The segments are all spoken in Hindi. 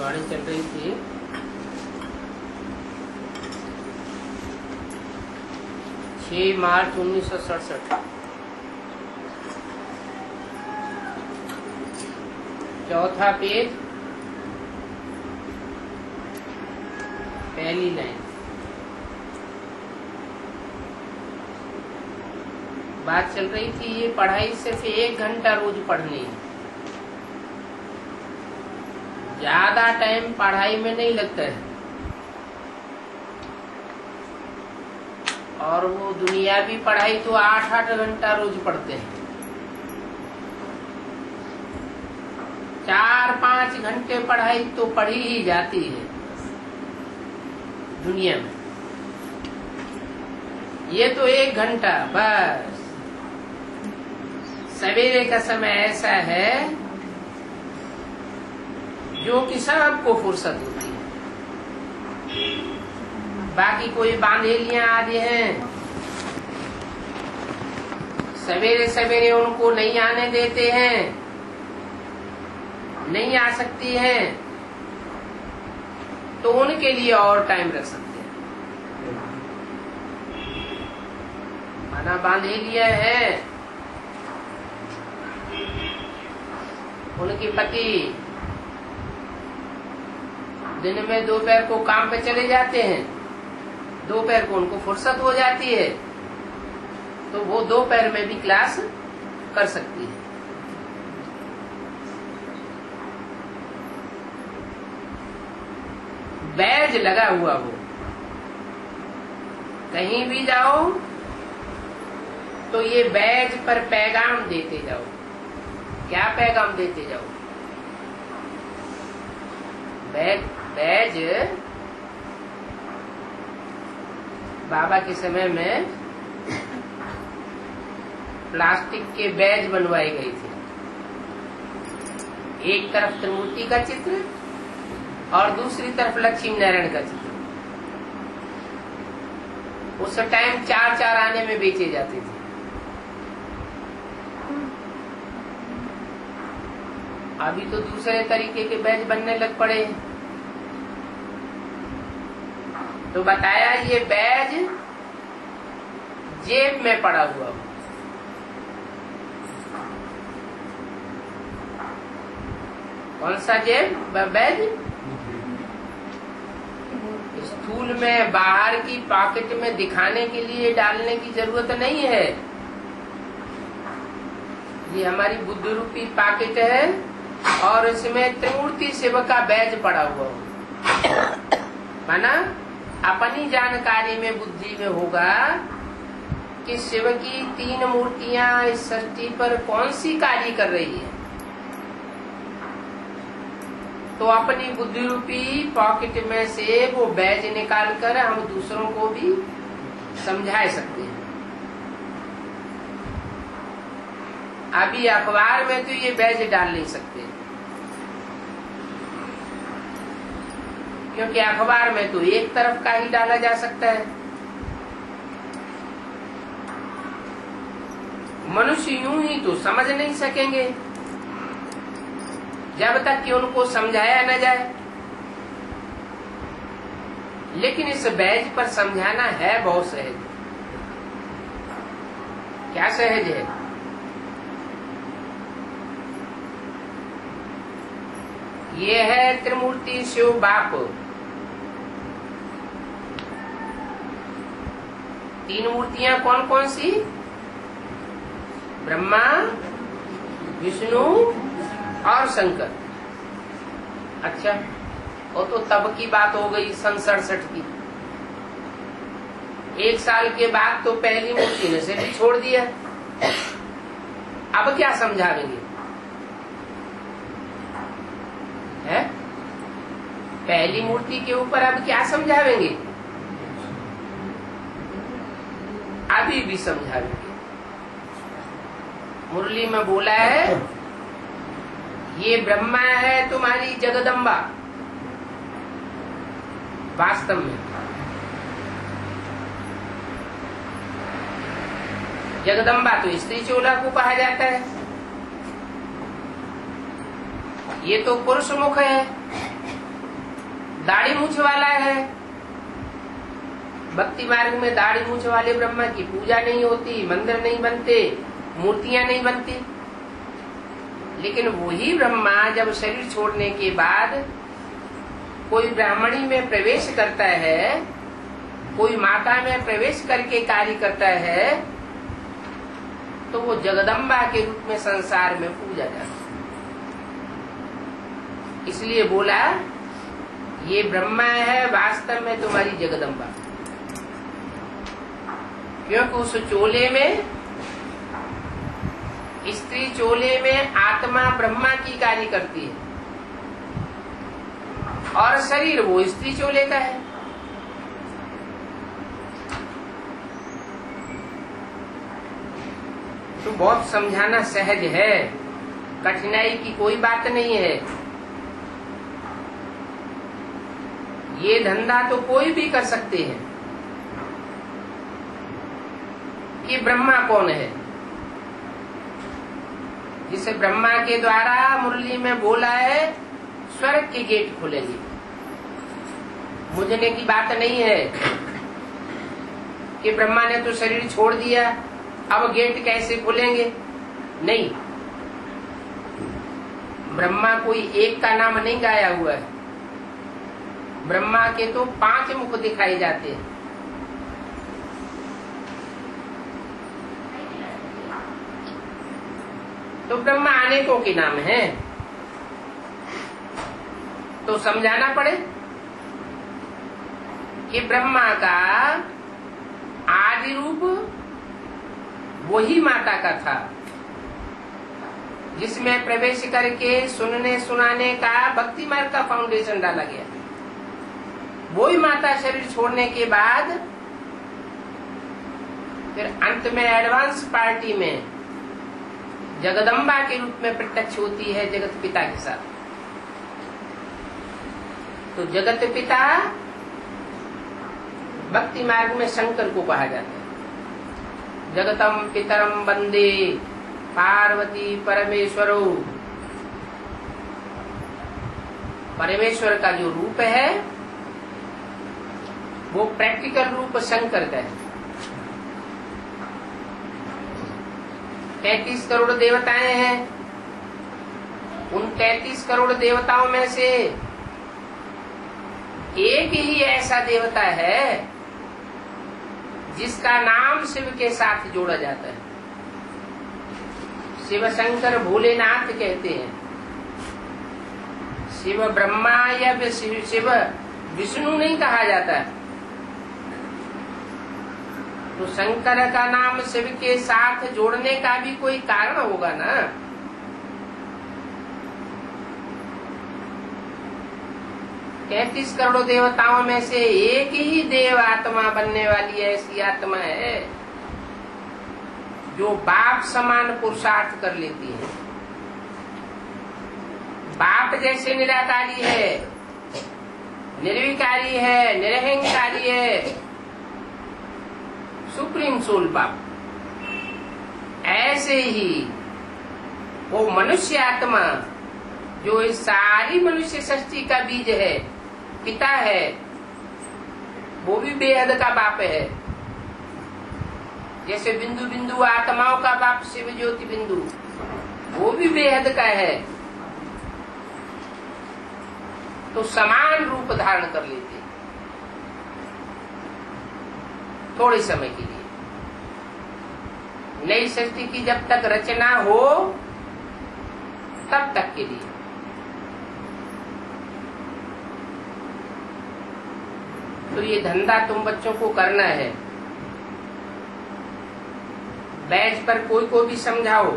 भविष्यवाणी चल रही थी। मार्च 1967। चौथा पेज, पहली लाइन। बात चल रही थी ये पढ़ाई सिर्फ 1 घंटा रोज पढ़नी है। ज्यादा टाइम पढ़ाई में नहीं लगता है, और वो दुनियावी पढ़ाई तो 8-8 घंटा रोज पढ़ते हैं। 4-5 घंटे पढ़ाई तो पढ़ी ही जाती है दुनिया में। ये तो 1 घंटा बस। सवेरे का समय ऐसा है जो कि सबको फुर्सत होती है। बाकी कोई बांधेलियां आदि हैं, सवेरे सवेरे उनको नहीं आने देते हैं, नहीं आ सकती हैं, तो उनके लिए और टाइम रख सकते हैं। माना बांधेलियां हैं, उनके पति दिन में दोपहर को काम पे चले जाते हैं, दोपहर को उनको फुर्सत हो जाती है, तो वो दोपहर में भी क्लास कर सकती है। बैज लगा हुआ हो, कहीं भी जाओ तो ये बैज पर पैगाम देते जाओ। क्या पैगाम देते जाओ? बैज बाबा के समय में प्लास्टिक के बैज बनवाई गई थी। एक तरफ त्रिमूर्ति का चित्र और दूसरी तरफ लक्ष्मी नारायण का चित्र। उस टाइम 4-4 आने में बेचे जाते थे। अभी तो दूसरे तरीके के बैज बनने लग पड़े हैं। तो बताया ये बैज जेब में पड़ा हुआ हो। कौन सा जेब? बैज स्थूल में बाहर की पॉकेट में दिखाने के लिए डालने की जरूरत नहीं है। ये हमारी बुद्ध रूपी पॉकेट है और इसमें त्रिमूर्ति शिव का बैज पड़ा हुआ हो। माना अपनी जानकारी में, बुद्धि में होगा कि शिव की 3 मूर्तियां इस सृष्टि पर कौन सी कार्य कर रही है, तो अपनी बुद्धि रूपी पॉकेट में से वो बैज निकाल कर हम दूसरों को भी समझा सकते हैं। अभी अखबार में तो ये बैज डाल नहीं सकते, क्योंकि अखबार में तो एक तरफ का ही डाला जा सकता है। मनुष्य यूं ही तो समझ नहीं सकेंगे जब तक कि उनको समझाया न जाए। लेकिन इस बैज पर समझाना है बहुत सहज। क्या सहज है? ये है त्रिमूर्ति शिव बाप। 3 मूर्तियां कौन कौन सी? ब्रह्मा, विष्णु और शंकर। अच्छा, वो तो तब की बात हो गई, सन 67 की। 1 साल के बाद तो पहली मूर्ति ने से भी छोड़ दिया। अब क्या समझावेंगे? है? पहली मूर्ति के ऊपर अब क्या समझावेंगे? अभी भी समझावेंगे। मुरली में बोला है, ये ब्रह्मा है तुम्हारी जगदम्बा। वास्तव में जगदम्बा तो स्त्री चोला को कहा जाता है। ये तो पुरुष मुख है, दाढ़ी मूछ वाला है। भक्ति मार्ग में दाढ़ी मूछ वाले ब्रह्मा की पूजा नहीं होती, मंदिर नहीं बनते, मूर्तियां नहीं बनती। लेकिन वही ब्रह्मा जब शरीर छोड़ने के बाद कोई ब्राह्मणी में प्रवेश करता है, कोई माता में प्रवेश करके कार्य करता है, तो वो जगदम्बा के रूप में संसार में पूजा जाता है। इसलिए बोला ये ब्रह्मा है वास्तव में तुम्हारी जगदम्बा, क्योंकि उस चोले में, स्त्री चोले में आत्मा ब्रह्मा की कार्य करती है और शरीर वो स्त्री चोले का है। तो बहुत समझाना सहज है, कठिनाई की कोई बात नहीं है। ये धंधा तो कोई भी कर सकते हैं कि ब्रह्मा कौन है। जिसे ब्रह्मा के द्वारा मुरली में बोला है स्वर्ग के गेट खुलेंगे। मुझने की बात नहीं है कि ब्रह्मा ने तो शरीर छोड़ दिया, अब गेट कैसे खुलेंगे। नहीं, ब्रह्मा कोई एक का नाम नहीं गाया हुआ है। ब्रह्मा के तो 5 मुख दिखाई जाते हैं। तो ब्रह्मा अनेकों के नाम है, तो समझाना पड़े कि ब्रह्मा का आदि रूप वही माता का था, जिसमें प्रवेश करके सुनने सुनाने का भक्ति मार्ग का फाउंडेशन डाला गया। वही माता शरीर छोड़ने के बाद फिर अंत में एडवांस पार्टी में जगदम्बा के रूप में प्रत्यक्ष होती है जगत पिता के साथ। तो जगत पिता भक्ति मार्ग में शंकर को कहा जाता है। जगतम पितरम वंदे पार्वती परमेश्वरो। परमेश्वर का जो रूप है वो प्रैक्टिकल रूप शंकर का है। 33 करोड़ देवताएं हैं। उन 33 करोड़ देवताओं में से एक ही ऐसा देवता है जिसका नाम शिव के साथ जोड़ा जाता है। शिव शंकर भोलेनाथ कहते हैं। शिव ब्रह्मा या शिव विष्णु नहीं कहा जाता है। तो शंकर का नाम शिव के साथ जोड़ने का भी कोई कारण होगा ना। तैंतीस करोड़ देवताओं में से एक ही देव आत्मा बनने वाली ऐसी आत्मा है जो बाप समान पुरुषार्थ कर लेती है। बाप जैसे निराकारी है, निर्विकारी है, निरहंकारी है, सुप्रीम सोल बाप, ऐसे ही वो मनुष्य आत्मा जो इस सारी मनुष्य सृष्टि का बीज है, पिता है, वो भी बेहद का बाप है। जैसे बिंदु बिंदु आत्माओं का बाप शिव ज्योति बिंदु, वो भी बेहद का है। तो समान रूप धारण कर लेते थोड़े समय के लिए। नई सृष्टि की जब तक रचना हो तब तक के लिए। तो ये धंधा तुम बच्चों को करना है। बैच पर कोई को भी समझाओ।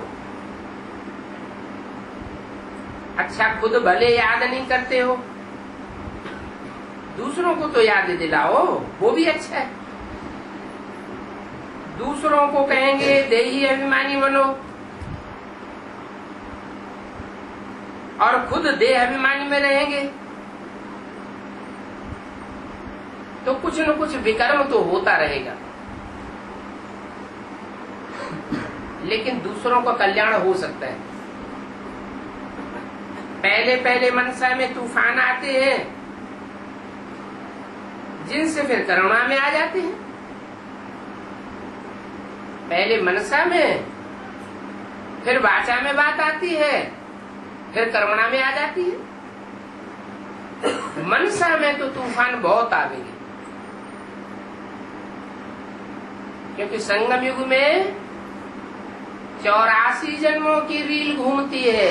अच्छा, खुद भले याद नहीं करते हो, दूसरों को तो याद दिलाओ, वो भी अच्छा है। दूसरों को कहेंगे देही अभिमानी बनो और खुद देह अभिमानी में रहेंगे तो कुछ न कुछ विकर्म तो होता रहेगा, लेकिन दूसरों का कल्याण हो सकता है। पहले पहले मनसा में तूफान आते हैं जिनसे फिर करुणा में आ जाते हैं। पहले मनसा में, फिर वाचा में बात आती है, फिर करुणा में आ जाती है। मनसा में तो तूफान बहुत आवेंगे, क्योंकि संगम युग में 84 जन्मों की रील घूमती है,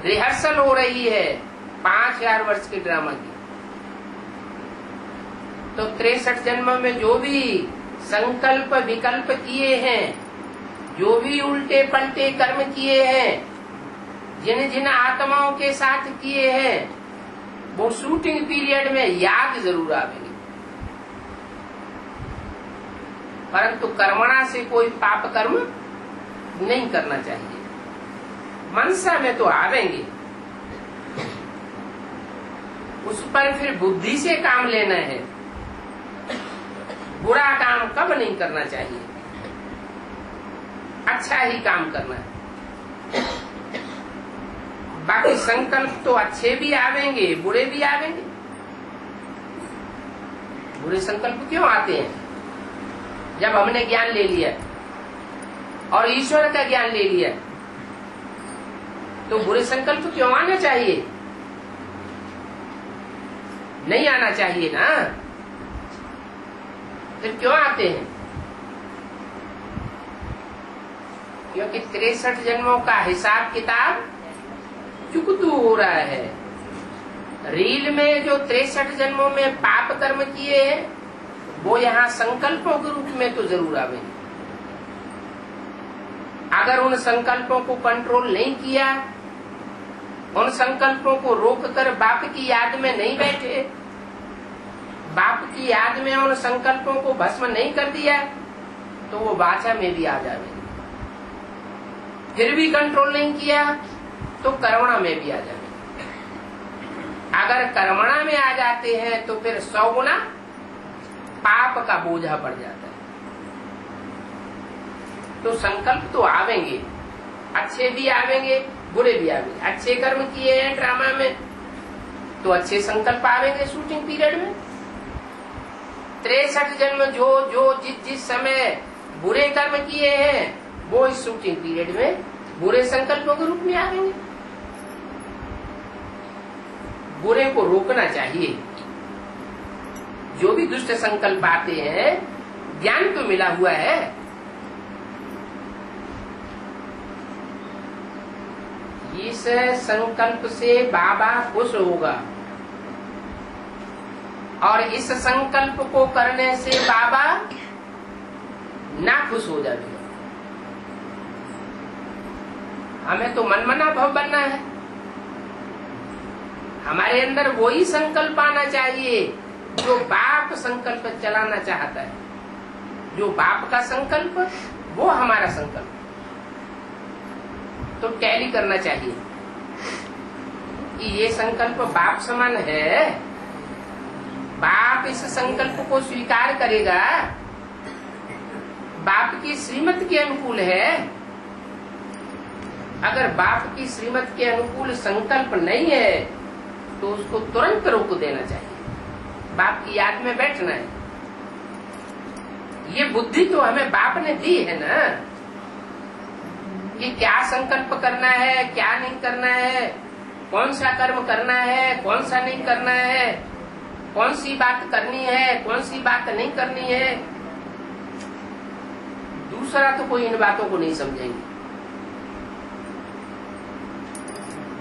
रिहर्सल हो रही है 5000 वर्ष के ड्रामा की। तो 63 जन्मों में जो भी संकल्प विकल्प किए हैं, जो भी उल्टे पलटे कर्म किए हैं, जिन जिन आत्माओं के साथ किए हैं, वो शूटिंग पीरियड में याद जरूर आवेंगे। परंतु कर्मणा से कोई पाप कर्म नहीं करना चाहिए। मनसा में तो आवेंगे, उस पर फिर बुद्धि से काम लेना है। बुरा काम कब नहीं करना चाहिए, अच्छा ही काम करना है। बाकी संकल्प तो अच्छे भी आवेंगे, बुरे भी आवेंगे। बुरे संकल्प क्यों आते हैं? जब हमने ज्ञान ले लिया और ईश्वर का ज्ञान ले लिया, तो बुरे संकल्प क्यों आना चाहिए? नहीं आना चाहिए ना। फिर क्यों आते हैं? क्योंकि 63 जन्मों का हिसाब किताब चुकतू हो रहा है। रील में जो 63 जन्मों में पाप कर्म किए हैं, वो यहाँ संकल्पों के रूप में तो जरूर आवेंगे। अगर उन संकल्पों को कंट्रोल नहीं किया, उन संकल्पों को रोककर बाप की याद में नहीं बैठे, बाप की याद में उन संकल्पों को भस्म नहीं कर दिया, तो वो वाचा में भी आ जाएंगे। फिर भी कंट्रोल नहीं किया तो कर्मणा में भी आ जाएंगे। अगर कर्मणा में आ जाते हैं तो फिर 100 गुना पाप का बोझा पड़ जाता है। तो संकल्प तो आवेंगे, अच्छे भी आवेंगे, बुरे भी आवेंगे। अच्छे कर्म किए हैं ड्रामा में तो अच्छे संकल्प आवेंगे शूटिंग पीरियड में। 63 जन्म जो जिस समय बुरे कर्म किए हैं, वो इस शूटिंग पीरियड में बुरे संकल्पों के रूप में आवेंगे। बुरे को रोकना चाहिए। जो भी दुष्ट संकल्प आते हैं, ज्ञान तो मिला हुआ है। इस संकल्प से बाबा खुश होगा और इस संकल्प को करने से बाबा ना खुश हो जाएगा। हमें तो मनमना भव बनना है। हमारे अंदर वही संकल्प आना चाहिए जो बाप संकल्प चलाना चाहता है। जो बाप का संकल्प, वो हमारा संकल्प। तो टैली करना चाहिए कि ये संकल्प बाप समान है। बाप इस संकल्प को स्वीकार करेगा, बाप की श्रीमत के अनुकूल है। अगर बाप की श्रीमत के अनुकूल संकल्प नहीं है तो उसको तुरंत रोक देना चाहिए। बाप की याद में बैठना है। ये बुद्धि तो हमें बाप ने दी है ना, कि क्या संकल्प करना है, क्या नहीं करना है, कौन सा कर्म करना है, कौन सा नहीं करना है, कौन सी बात करनी है, कौन सी बात नहीं करनी है। दूसरा तो कोई इन बातों को नहीं समझेंगे।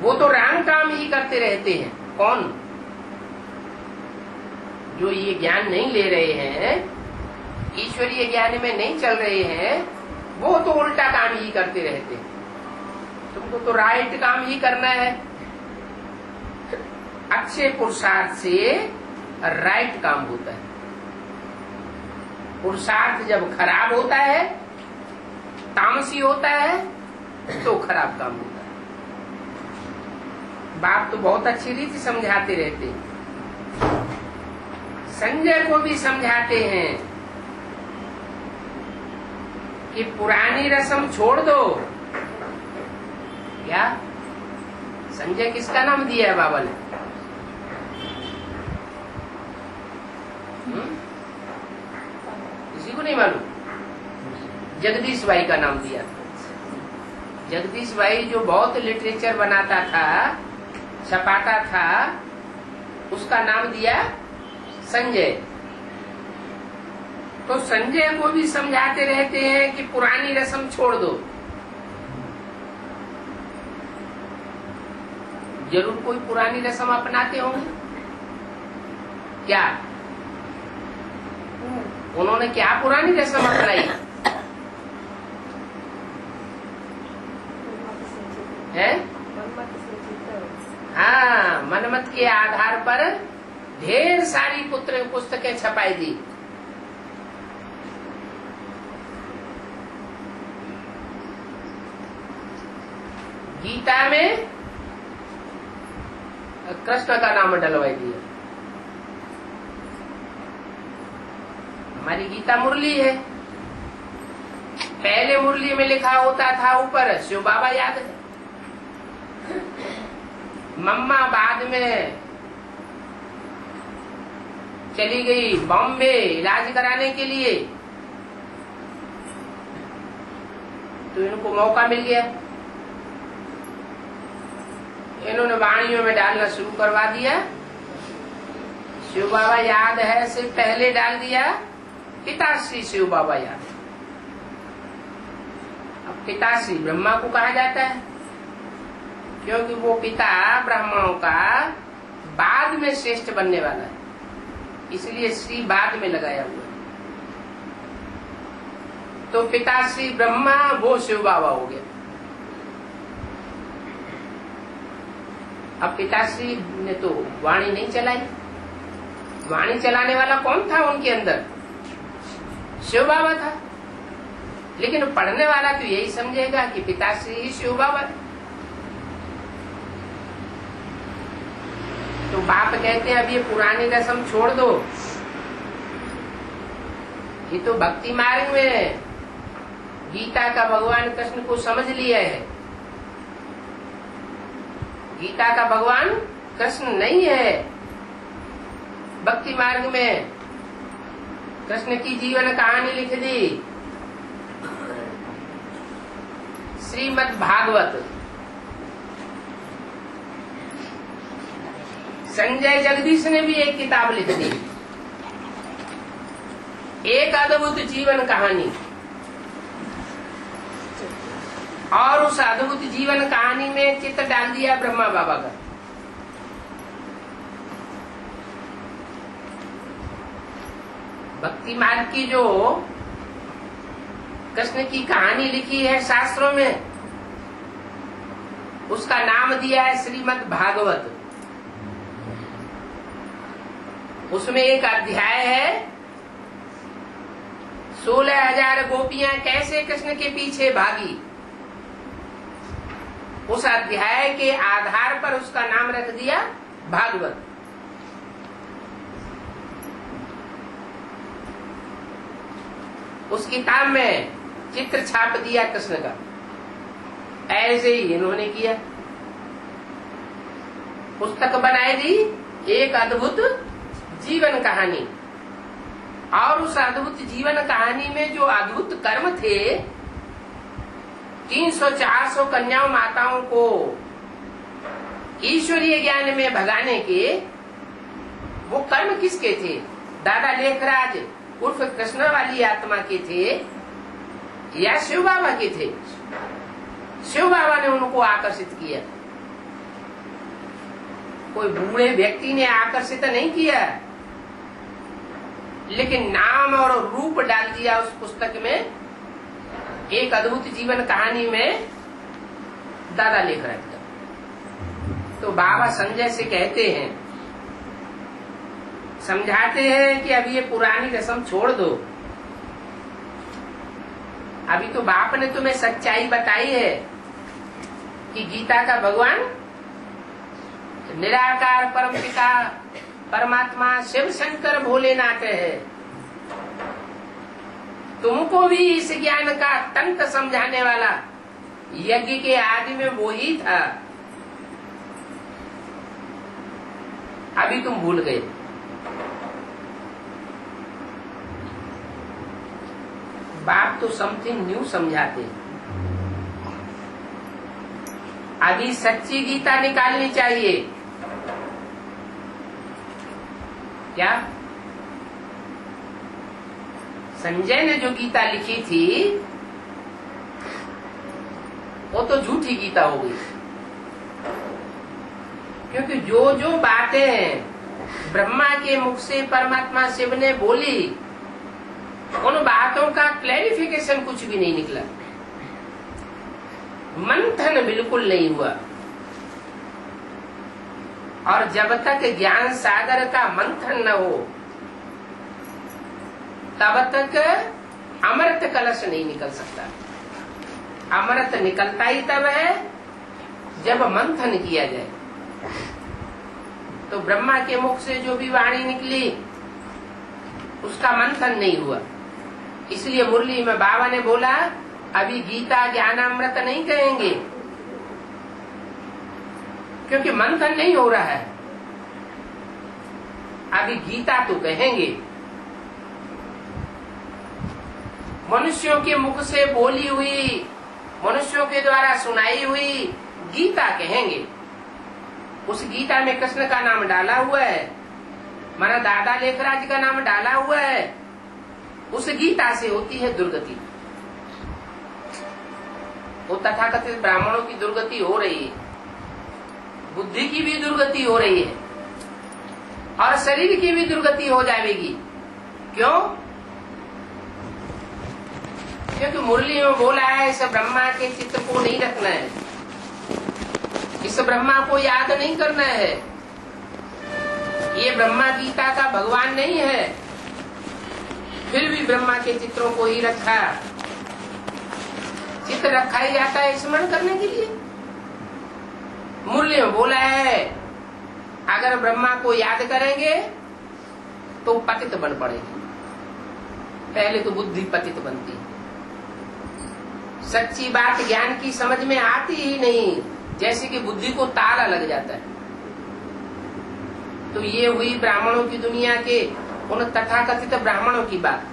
वो तो राम काम ही करते रहते हैं। कौन? जो ये ज्ञान नहीं ले रहे हैं, ईश्वरीय ज्ञान में नहीं चल रहे हैं, वो तो उल्टा काम ही करते रहते हैं। तुमको तो राइट काम ही करना है। अच्छे पुरुषार्थ से राइट काम होता है। पुरुषार्थ जब खराब होता है, तामसी होता है, तो खराब काम होता है। बाप तो बहुत अच्छी रीति समझाते रहते हैं। संजय को भी समझाते हैं कि पुरानी रस्म छोड़ दो। क्या संजय किसका नाम दिया है बाबा ने? किसी को नहीं मालूम? जगदीश भाई का नाम दिया था। जगदीश भाई जो बहुत लिटरेचर बनाता था, छपाता था, उसका नाम दिया संजय। तो संजय को भी समझाते रहते हैं कि पुरानी रस्म छोड़ दो। जरूर कोई पुरानी रस्म अपनाते होंगे क्या? उन्होंने क्या पुरानी रस्म अपनाई है? हाँ, मनमत के आधार पर ढेर सारी पुस्तकें छपाई दी। गीता में कृष्ण का नाम डलवाई दिया। हमारी गीता मुरली है। पहले मुरली में लिखा होता था ऊपर शिव बाबा याद है। मम्मा बाद में चली गई बॉम्बे इलाज कराने के लिए, तो इनको मौका मिल गया। इन्होंने वाणियों में डालना शुरू करवा दिया। शिव बाबा याद है से पहले डाल दिया पिताश्री शिव बाबा याद। अब पिताश्री ब्रह्मा को कहा जाता है क्योंकि वो पिता ब्राह्मणों का बाद में श्रेष्ठ बनने वाला है, इसलिए श्री बाद में लगाया हुआ है। तो पिताश्री ब्रह्मा वो शिव बाबा हो गया। अब पिताश्री ने तो वाणी नहीं चलाई। वाणी चलाने वाला कौन था उनके अंदर? शिव बाबा था। लेकिन पढ़ने वाला तो यही समझेगा कि पिताश्री ही शिव बाबा है। तो बाप कहते हैं अब ये पुरानी रस्म छोड़ दो। ये तो भक्ति मार्ग में गीता का भगवान कृष्ण को समझ लिया है। गीता का भगवान कृष्ण नहीं है। भक्ति मार्ग में कृष्ण की जीवन कहानी लिख दी श्रीमद् भागवत। संजय जगदीश ने भी एक किताब लिख दी, एक अद्भुत जीवन कहानी। और उस अद्भुत जीवन कहानी में चित्र डाल दिया ब्रह्मा बाबा का। भक्ति मार्ग की जो कृष्ण की कहानी लिखी है शास्त्रों में, उसका नाम दिया है श्रीमद् भागवत। उसमें एक अध्याय है 16,000 गोपियां कैसे कृष्ण के पीछे भागी। उस अध्याय के आधार पर उसका नाम रख दिया भागवत। उस किताब में चित्र छाप दिया कृष्ण का। ऐसे ही इन्होंने किया, पुस्तक बनाई दी एक अद्भुत जीवन कहानी। और उस अद्भुत जीवन कहानी में जो अद्भुत कर्म थे, 300-400 कन्याओं माताओं को ईश्वरीय ज्ञान में भगाने के, वो कर्म किसके थे? दादा लेखराज उर्फ कृष्ण वाली आत्मा के थे या शिव बाबा के थे? शिव बाबा ने उनको आकर्षित किया, कोई बूढ़े व्यक्ति ने आकर्षित नहीं किया। लेकिन नाम और रूप डाल दिया उस पुस्तक में, एक अद्भुत जीवन कहानी में दादा लेखराज का। तो बाबा संजय से कहते हैं, समझाते हैं कि अभी ये पुरानी रस्म छोड़ दो। अभी तो बाप ने तुम्हें सच्चाई बताई है कि गीता का भगवान निराकार परम पिता परमात्मा शिव शंकर भोलेनाथ है। तुमको भी इस ज्ञान का तंत्र समझाने वाला यज्ञ के आदि में वो ही था, अभी तुम भूल गए। आप तो समथिंग न्यू समझाते हैं। अभी सच्ची गीता निकालनी चाहिए क्या? संजय ने जो गीता लिखी थी वो तो झूठी गीता हो गई, क्योंकि जो जो बातें ब्रह्मा के मुख से परमात्मा शिव ने बोली, उन बातों का क्लैरिफिकेशन कुछ भी नहीं निकला, मंथन बिल्कुल नहीं हुआ। और जब तक ज्ञान सागर का मंथन न हो तब तक अमृत कलश नहीं निकल सकता। अमृत निकलता ही तब है जब मंथन किया जाए। तो ब्रह्मा के मुख से जो भी वाणी निकली उसका मंथन नहीं हुआ, इसलिए मुरली में बाबा ने बोला अभी गीता ज्ञानामृत नहीं कहेंगे, क्योंकि मंथन नहीं हो रहा है। अभी गीता तो कहेंगे, मनुष्यों के मुख से बोली हुई, मनुष्यों के द्वारा सुनाई हुई गीता कहेंगे। उस गीता में कृष्ण का नाम डाला हुआ है, माना दादा लेखराज का नाम डाला हुआ है। उस गीता से होती है दुर्गति। वो तथाकथित ब्राह्मणों की दुर्गति हो रही है, बुद्धि की भी दुर्गति हो रही है और शरीर की भी दुर्गति हो जाएगी। क्यों? क्योंकि मुरली में बोला है इस ब्रह्मा के चित्त को नहीं रखना है, इस ब्रह्मा को याद नहीं करना है, ये ब्रह्मा गीता का भगवान नहीं है। फिर भी ब्रह्मा के चित्रों को ही रखा, चित्त रखा ही जाता है स्मरण करने के लिए। मुरली में बोला है अगर ब्रह्मा को याद करेंगे तो पतित बन पड़ेगी। पहले तो बुद्धि पतित बनती है, सच्ची बात ज्ञान की समझ में आती ही नहीं, जैसे कि बुद्धि को ताला लग जाता है। तो ये हुई ब्राह्मणों की दुनिया के उन तथाकथित ब्राह्मणों की बात।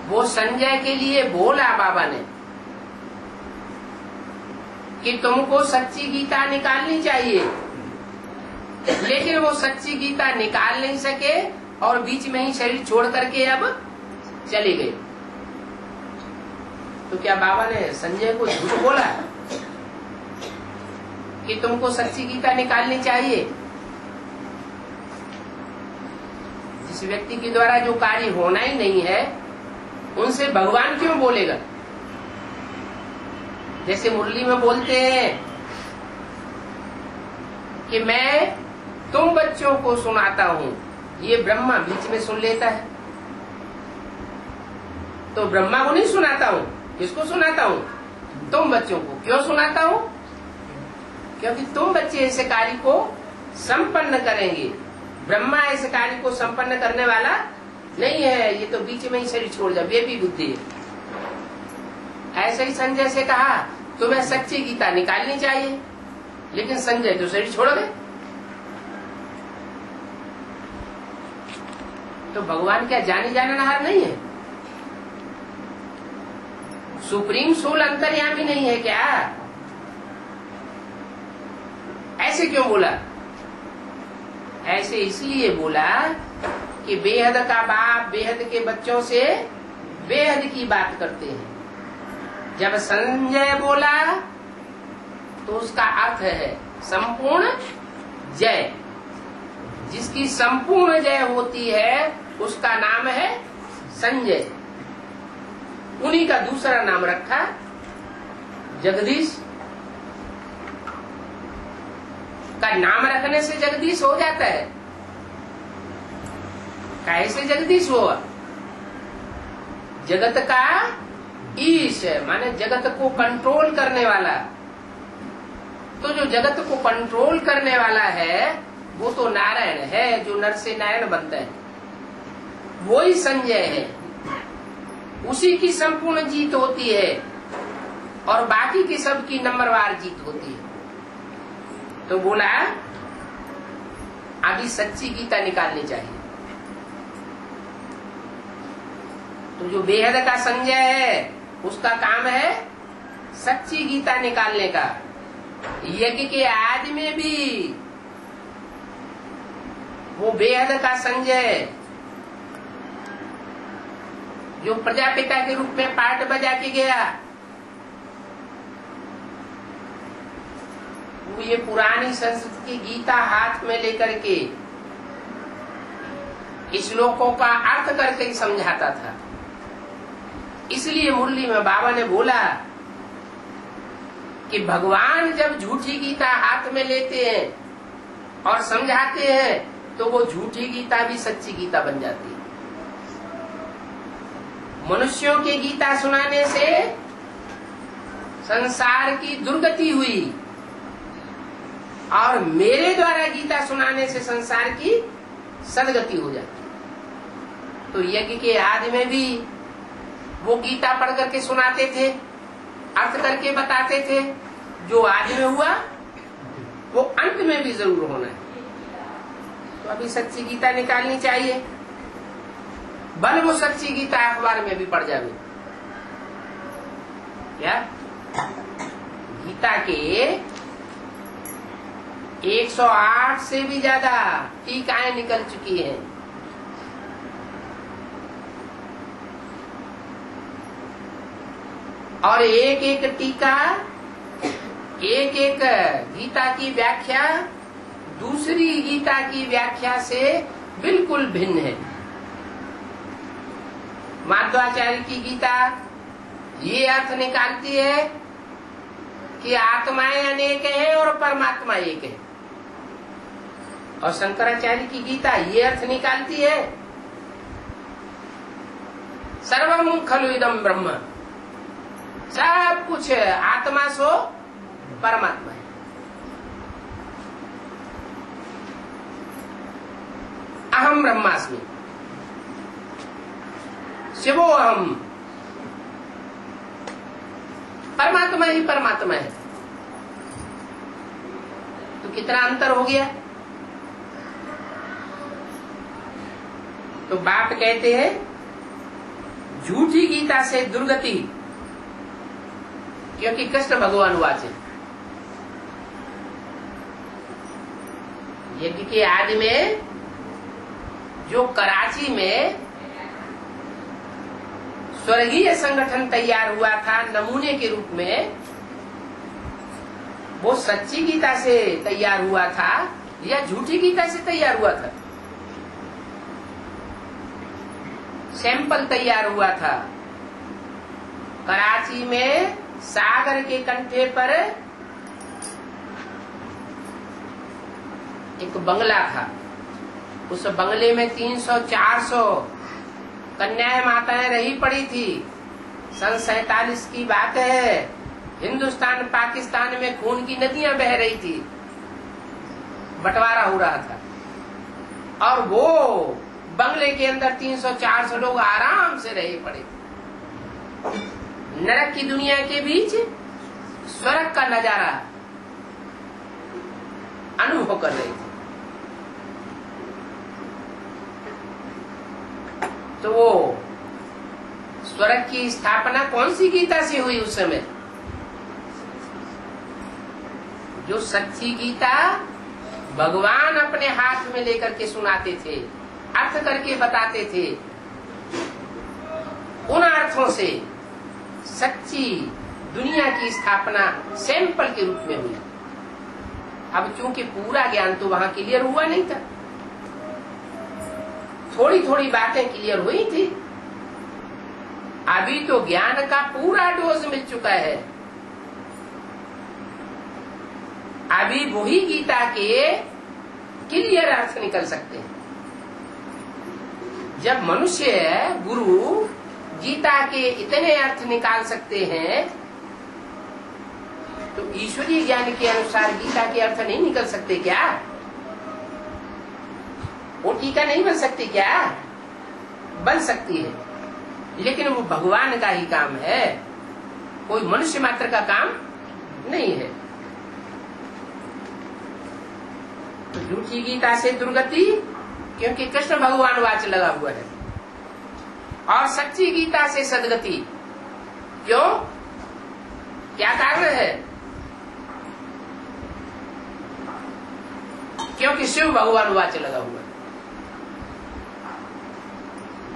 वो संजय के लिए बोला बाबा ने कि तुमको सच्ची गीता निकालनी चाहिए, लेकिन वो सच्ची गीता निकाल नहीं सके और बीच में ही शरीर छोड़ करके अब चले गए। तो क्या बाबा ने संजय को झूठ बोला कि तुमको सच्ची गीता निकालनी चाहिए? जिस व्यक्ति के द्वारा जो कार्य होना ही नहीं है उनसे भगवान क्यों बोलेगा? जैसे मुरली में बोलते हैं कि मैं तुम बच्चों को सुनाता हूं, ये ब्रह्मा बीच में सुन लेता है। तो ब्रह्मा को नहीं सुनाता हूं, किसको सुनाता हूं? तुम बच्चों को। क्यों सुनाता हूं? क्योंकि तुम बच्चे इस कार्य को संपन्न करेंगे। ब्रह्मा इस कार्य को संपन्न करने वाला नहीं है, ये तो बीच में ही शरीर छोड़ जाए, ये भी बुद्धि है। ऐसे ही संजय से कहा तुम्हें सच्ची गीता निकालनी चाहिए, लेकिन संजय तो शरीर छोड़ गए। तो भगवान क्या जानी जाननहार नहीं है? सुप्रीम सोल अंतर्यामी नहीं है क्या? ऐसे क्यों बोला? ऐसे इसलिए बोला कि बेहद का बाप बेहद के बच्चों से बेहद की बात करते हैं। जब संजय बोला तो उसका अर्थ है संपूर्ण जय। जिसकी संपूर्ण जय होती है उसका नाम है संजय। उन्हीं का दूसरा नाम रखा जगदीश। का नाम रखने से जगदीश हो जाता है? कैसे जगदीश हुआ? जगत का ईश है, माने जगत को कंट्रोल करने वाला। तो जो जगत को कंट्रोल करने वाला है वो तो नारायण है, जो नर से नारायण बनता है, वो ही संजय है। उसी की संपूर्ण जीत होती है और बाकी की सबकी नंबरवार जीत होती है। तो बोला अभी सच्ची गीता निकालनी चाहिए। तो जो बेहद का संजय है उसका काम है सच्ची गीता निकालने का। यज्ञ के आदि में भी वो बेहद का संजय जो प्रजापिता के रूप में पार्ट बजा के गया, वो ये पुरानी संस्कृत की गीता हाथ में लेकर के श्लोकों का अर्थ करके ही समझाता था। इसलिए मुरली में बाबा ने बोला कि भगवान जब झूठी गीता हाथ में लेते हैं और समझाते हैं तो वो झूठी गीता भी सच्ची गीता बन जाती है। मनुष्यों की गीता सुनाने से संसार की दुर्गति हुई और मेरे द्वारा गीता सुनाने से संसार की सदगति हो जाती। तो यज्ञ के आदि में भी वो गीता पढ़ करके सुनाते थे, अर्थ करके बताते थे। जो आदि में हुआ वो अंत में भी जरूर होना है। तो अभी सच्ची गीता निकालनी चाहिए। भले वो सच्ची गीता अखबार में भी पढ़ जाए। क्या गीता के 108 से भी ज्यादा टीकाएं निकल चुकी हैं। और एक एक टीका, एक एक गीता की व्याख्या दूसरी गीता की व्याख्या से बिल्कुल भिन्न है। माध्वाचार्य की गीता ये अर्थ निकालती है कि आत्माएं अनेक हैं और परमात्मा एक है, और शंकराचार्य की गीता ये अर्थ निकालती है सर्वम खलु इदम ब्रह्म, सब कुछ आत्मा सो परमात्मा है। अहम ब्रह्मास्मि शिवो अहम, परमात्मा ही परमात्मा है। तो कितना अंतर हो गया। तो बाप कहते हैं झूठी गीता से दुर्गति, क्योंकि कृष्ण भगवान वाचे। यज्ञ के आदि में जो कराची में स्वर्गीय संगठन तैयार हुआ था नमूने के रूप में, वो सच्ची गीता से तैयार हुआ था या झूठी गीता से तैयार हुआ था? सैंपल तैयार हुआ था। कराची में सागर के कंठे पर एक बंगला था। उस बंगले में 300-400 कन्याएं माताएं रही पड़ी थी। सन 47 की बात है। हिंदुस्तान पाकिस्तान में खून की नदियां बह रही थी, बंटवारा हो रहा था, और वो बंगले के अंदर 300-400 लोग आराम से रहे पड़े। नरक की दुनिया के बीच स्वर्ग का नजारा अनुभव कर रहे थे। तो वो स्वर्ग की स्थापना कौन सी गीता से हुई उस समय? जो सच्ची गीता भगवान अपने हाथ में लेकर के सुनाते थे, अर्थ करके बताते थे, उन अर्थों से सच्ची दुनिया की स्थापना सैंपल के रूप में हुई। अब चूंकि पूरा ज्ञान तो वहां क्लियर हुआ नहीं था, थोड़ी थोड़ी बातें क्लियर हुई थी। अभी तो ज्ञान का पूरा डोज मिल चुका है। अभी वही गीता के क्लियर अर्थ निकल सकते हैं। जब मनुष्य गुरु गीता के इतने अर्थ निकाल सकते हैं, तो ईश्वरीय ज्ञान के अनुसार गीता के अर्थ नहीं निकल सकते क्या? वो टीका नहीं बन सकती क्या? बन सकती है, लेकिन वो भगवान का ही काम है, कोई मनुष्य मात्र का काम नहीं है। तो झूठी गीता से दुर्गति, क्योंकि कृष्ण भगवान वाच लगा हुआ है। और सच्ची गीता से सदगति। क्यों? क्या कारण है? क्योंकि शिव भगवान वाच लगा हुआ है।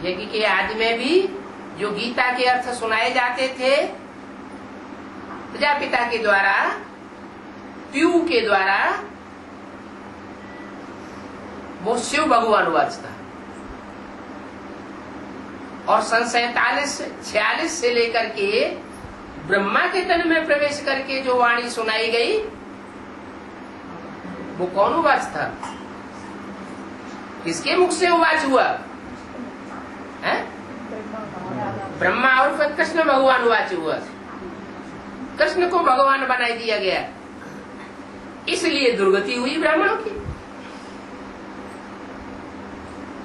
यज्ञ के आदि में भी जो गीता के अर्थ सुनाए जाते थे प्रजापिता के द्वारा, त्यू के द्वारा, वो शिव भगवान वाच था। और सन 47-46 से लेकर के ब्रह्मा के तन में प्रवेश करके जो वाणी सुनाई गई वो कौन उवाच था? किसके मुख से उवाच हुआ है? ब्रह्मा और फिर कृष्ण भगवान उवाच हुआ। कृष्ण को भगवान बनाई दिया गया, इसलिए दुर्गति हुई ब्राह्मणों की।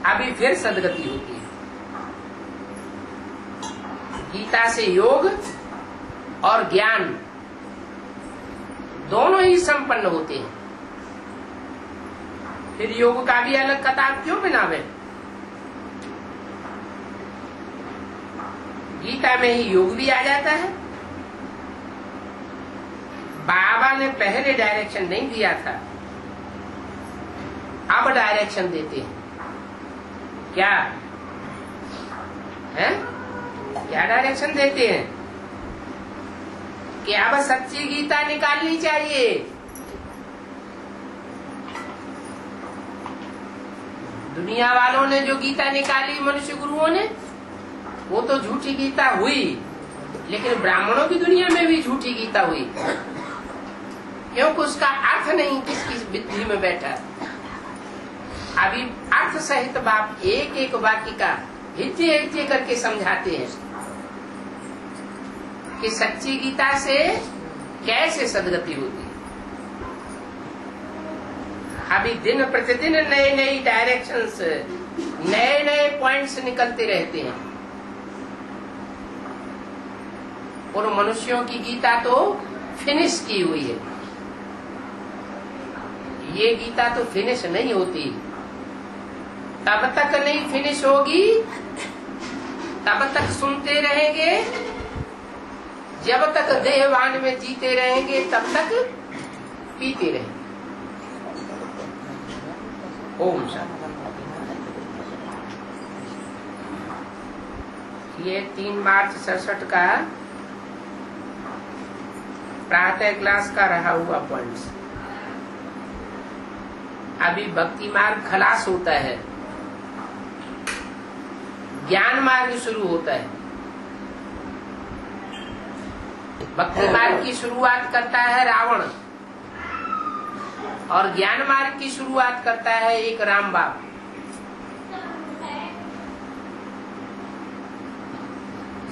अभी फिर सदगति होती है। गीता से योग और ज्ञान दोनों ही संपन्न होते हैं। फिर योग का भी अलग किताब क्यों बनावे? गीता में ही योग भी आ जाता है। बाबा ने पहले डायरेक्शन नहीं दिया था, अब डायरेक्शन देते हैं। क्या है? क्या डायरेक्शन देते हैं कि अब सच्ची गीता निकालनी चाहिए। दुनिया वालों ने जो गीता निकाली मनुष्य गुरुओं ने, वो तो झूठी गीता हुई, लेकिन ब्राह्मणों की दुनिया में भी झूठी गीता हुई, क्योंकि उसका अर्थ नहीं किसकी बुद्धि में बैठा। अभी अर्थ सहित बाप एक एक वाक्य का हिज्जे हिज्जे करके समझाते हैं कि सच्ची गीता से कैसे सदगति होती है। अभी दिन प्रतिदिन नए नए डायरेक्शंस, नए नए पॉइंट्स निकलते रहते हैं। और मनुष्यों की गीता तो फिनिश की हुई है, ये गीता तो फिनिश नहीं होती। तब तक नहीं फिनिश होगी, तब तक सुनते रहेंगे, जब तक देहवान में जीते रहेंगे तब तक पीते रहेंगे। ओम शांति। ये 3 मार्च 67 का प्रातः क्लास का रहा हुआ पॉइंट्स। अभी भक्ति मार्ग खलास होता है, ज्ञान मार्ग शुरू होता है। भक्ति मार्ग की शुरुआत करता है रावण, और ज्ञान मार्ग की शुरुआत करता है एक राम बाप।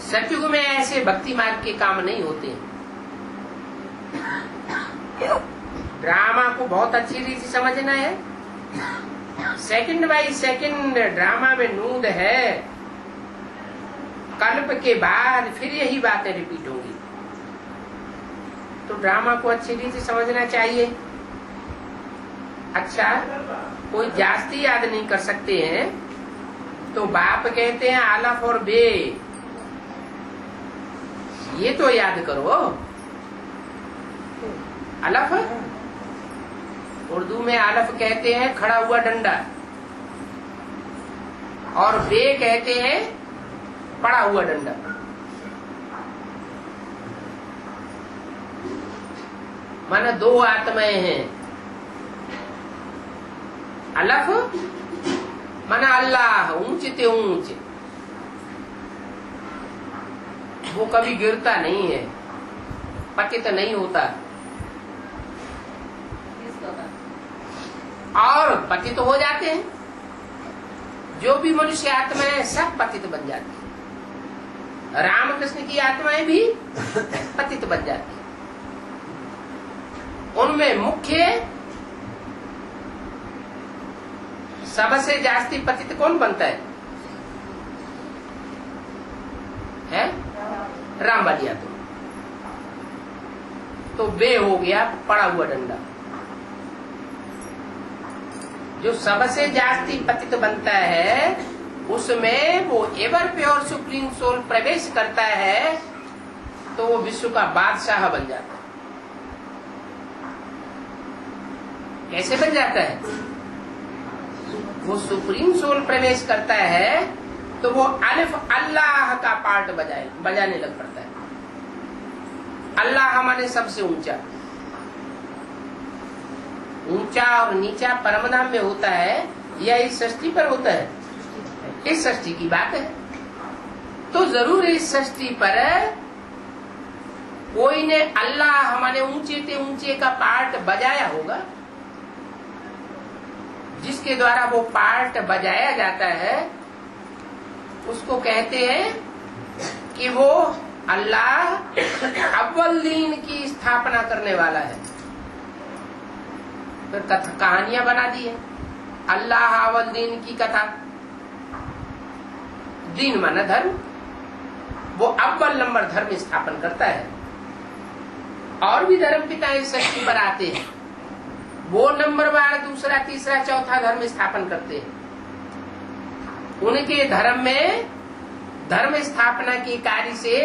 सतयुग में ऐसे भक्ति मार्ग के काम नहीं होते। ड्रामा को बहुत अच्छी रीति से समझना है। सेकंड बाई सेकंड ड्रामा में नूद है। कल्प के बाद फिर यही बातें रिपीट होंगी, तो ड्रामा को अच्छी रीति से समझना चाहिए। अच्छा, कोई जास्ती याद नहीं कर सकते हैं तो बाप कहते हैं आलफ और बे, ये तो याद करो। अलफ उर्दू में आलफ कहते हैं खड़ा हुआ डंडा, और बे कहते हैं पड़ा हुआ डंडा। माना 2 आत्माएं हैं। अलफ माना अल्लाह, ऊंच ते ऊंच, वो कभी गिरता नहीं है, पतित नहीं होता, और पतित हो जाते हैं। जो भी मनुष्य आत्माएं सब पतित बन जाती है। रामकृष्ण की आत्माएं भी पतित बन जाती है। उनमें मुख्य सबसे जास्ती पतित कौन बनता है? राम बलिया। तो बे हो गया पड़ा हुआ डंडा। जो सबसे जास्ती पतित बनता है उसमें वो एवर प्योर सुप्रीम सोल प्रवेश करता है तो वो विश्व का बादशाह बन जाता है। कैसे बन जाता है? वो सुप्रीम सोल प्रवेश करता है तो वो अलिफ अल्लाह का पार्ट बजाने लग पड़ता है। अल्लाह माने सबसे ऊंचा, ऊंचा और नीचा परमधाम में होता है या इस सृष्टि पर होता है? इस सृष्टि की बात है। तो जरूर इस सृष्टि पर कोई ने अल्लाह माने ऊंचे ते ऊंचे का पार्ट बजाया होगा, जिसके द्वारा वो पार्ट बजाया जाता है उसको कहते हैं कि वो अल्लाह अव्वल दीन की स्थापना करने वाला है। फिर कहानियां बना दी है, अल्लाह अव्वल दीन की कथा। दीन माना धर्म, वो अव्वल नंबर धर्म स्थापन करता है। और भी धर्म पिता इस सृष्टि पर आते हैं, वो नंबरवार दूसरा तीसरा चौथा धर्म स्थापन करते हैं। उनके धर्म में धर्म स्थापना के कार्य से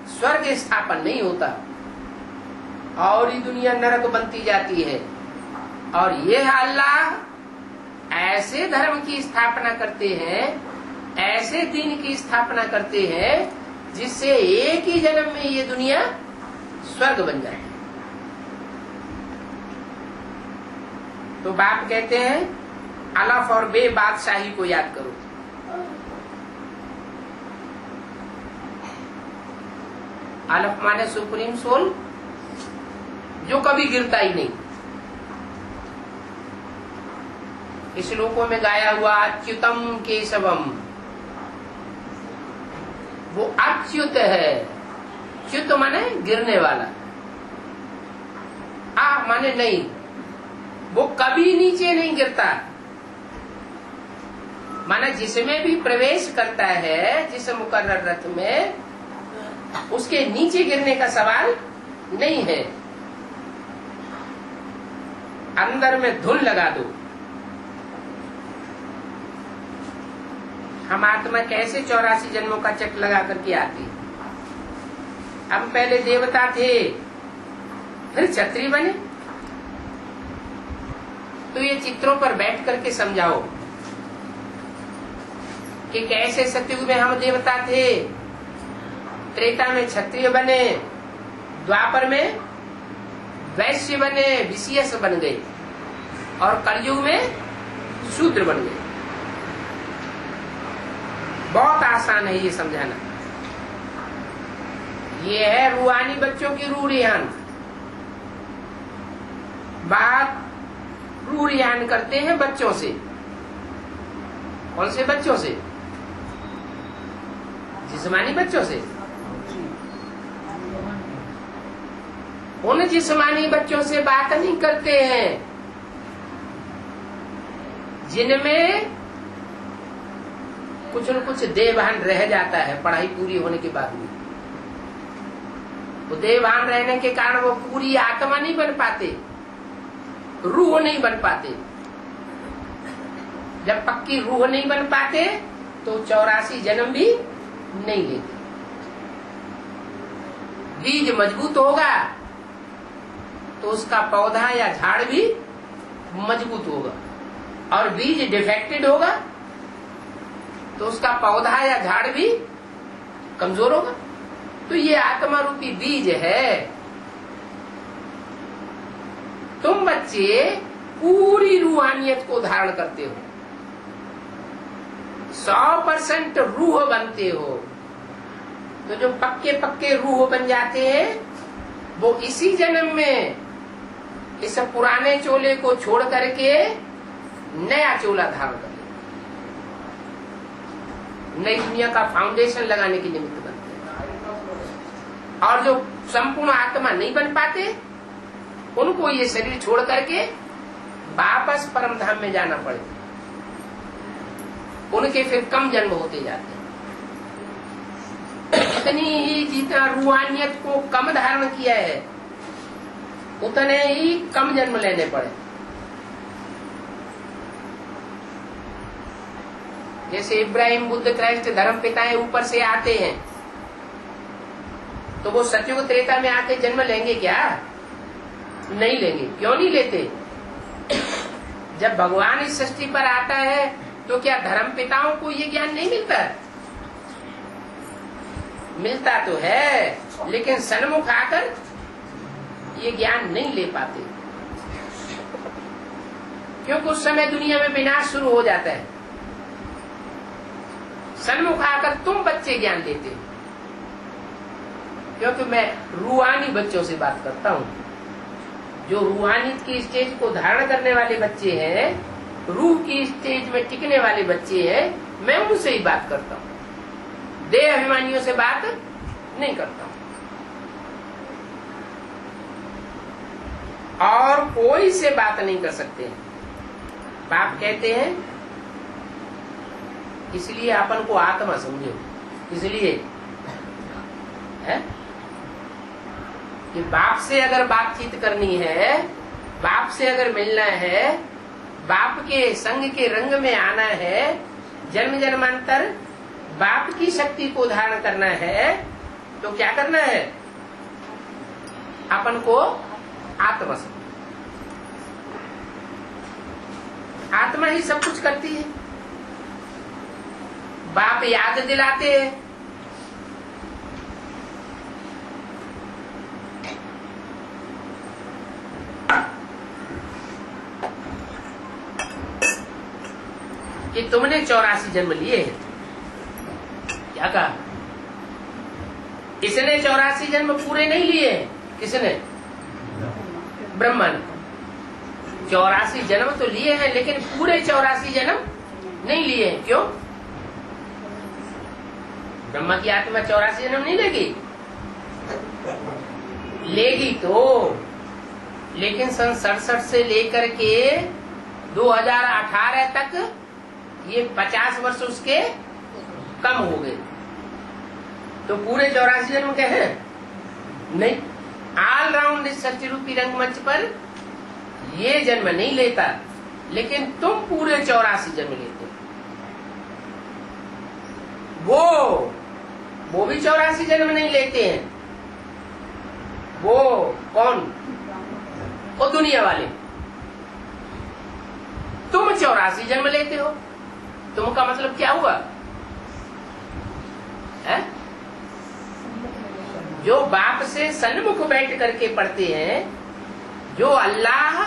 स्वर्ग स्थापन नहीं होता और ये दुनिया नरक बनती जाती है। और ये अल्लाह ऐसे धर्म की स्थापना करते हैं, ऐसे दीन की स्थापना करते हैं जिससे एक ही जन्म में ये दुनिया स्वर्ग बन जाती है। तो बाप कहते हैं अलफ और बे बादशाही को याद करो। अलफ माने सुप्रीम सोल जो कभी गिरता ही नहीं। इस श्लोकों में गाया हुआ अच्युतम केशवम, वो अच्युत है। च्युत माने गिरने वाला, आ माने नहीं, वो कभी नीचे नहीं गिरता। माना जिसमें भी प्रवेश करता है, जिस मुकर्रर रथ में, उसके नीचे गिरने का सवाल नहीं है। अंदर में धुन लगा दो। हम आत्मा कैसे 84 जन्मों का चक लगा करके आती। हम पहले देवता थे, फिर क्षत्रिय बने। तो ये चित्रों पर बैठ करके समझाओ कि कैसे सतयुग में हम देवता थे, त्रेता में क्षत्रिय बने, द्वापर में वैश्य बने, विषयस बन गए, और कलयुग में शूद्र बन गए। बहुत आसान है ये समझाना। ये है रूहानी बच्चों की रूढ़ियान। बात रूढ़ियान करते हैं बच्चों से। कौन से बच्चों से? जिस्मानी बच्चों से। उन जिस्मानी बच्चों से बात नहीं करते हैं जिनमें कुछ न कुछ देहभान रह जाता है पढ़ाई पूरी होने के बाद में। वो देहभान रहने के कारण वो पूरी आत्मा नहीं बन पाते, रूह नहीं बन पाते। जब पक्की रूह नहीं बन पाते तो 84 जन्म भी नहीं लेते। बीज मजबूत होगा तो उसका पौधा या झाड़ भी मजबूत होगा, और बीज डिफेक्टेड होगा तो उसका पौधा या झाड़ भी कमजोर होगा। तो ये आत्मा रूपी बीज है। तुम बच्चे पूरी रूहानियत को धारण करते हो, 100% रूह बनते हो। तो जो पक्के पक्के रूह बन जाते हैं वो इसी जन्म में इस पुराने चोले को छोड़ करके नया चोला धारण कर, नई दुनिया का फाउंडेशन लगाने के निमित्त बनते हैं। और जो संपूर्ण आत्मा नहीं बन पाते उनको ये शरीर छोड़ करके वापस परम धाम में जाना पड़े। उनके फिर कम जन्म होते जाते हैं। इतनी ही जितना रूहानियत को कम धारण किया है उतने ही कम जन्म लेने पड़े। जैसे इब्राहिम, बुद्ध, क्राइस्ट धर्म पिताएं ऊपर से आते हैं, तो वो सतयुग त्रेता में आके जन्म लेंगे क्या? नहीं लेंगे। क्यों नहीं लेते? जब भगवान इस सृष्टि पर आता है तो क्या धर्म पिताओं को ये ज्ञान नहीं मिलता? मिलता तो है, लेकिन सन्मुख आकर ये ज्ञान नहीं ले पाते, क्योंकि उस समय दुनिया में विनाश शुरू हो जाता है। सन्मुख आकर तुम बच्चे ज्ञान लेते, क्योंकि मैं रूहानी बच्चों से बात करता हूँ। जो रूहानियत की स्टेज को धारण करने वाले बच्चे हैं, रूह की स्टेज में टिकने वाले बच्चे हैं, मैं उनसे ही बात करता हूँ। देह अभिमानियों से बात नहीं करता हूँ। और कोई से बात नहीं कर सकते। बाप कहते हैं इसलिए अपन को आत्मा समझो, इसलिए है कि बाप से अगर बातचीत करनी है, बाप से अगर मिलना है, बाप के संग के रंग में आना है, जन्म जन्मांतर बाप की शक्ति को धारण करना है, तो क्या करना है? अपन को आत्मा समझो। आत्मा ही सब कुछ करती है। बाप याद दिलाते हैं, कि तुमने 84 जन्म लिए हैं। क्या कहा? इसने 84 जन्म पूरे नहीं लिए। किसने? ब्रह्मा ने 84 जन्म तो लिए हैं, लेकिन पूरे 84 जन्म नहीं लिए हैं। क्यों? ब्रह्मा की आत्मा 84 जन्म नहीं लेगी। लेगी तो, लेकिन सन 67 से लेकर के 2018 तक ये 50 वर्ष उसके कम हो गए, तो पूरे 84 जन्म के हैं नहीं। ऑल राउंड इस सत्य रूपी रंगमंच पर ये जन्म नहीं लेता, लेकिन तुम पूरे 84 जन्म लेते। वो भी 84 जन्म नहीं लेते हैं। वो कौन? वो दुनिया वाले। तुम 84 जन्म लेते हो। तुम का मतलब क्या हुआ है? जो बाप से सन्मुख बैठ करके पढ़ते हैं, जो अल्लाह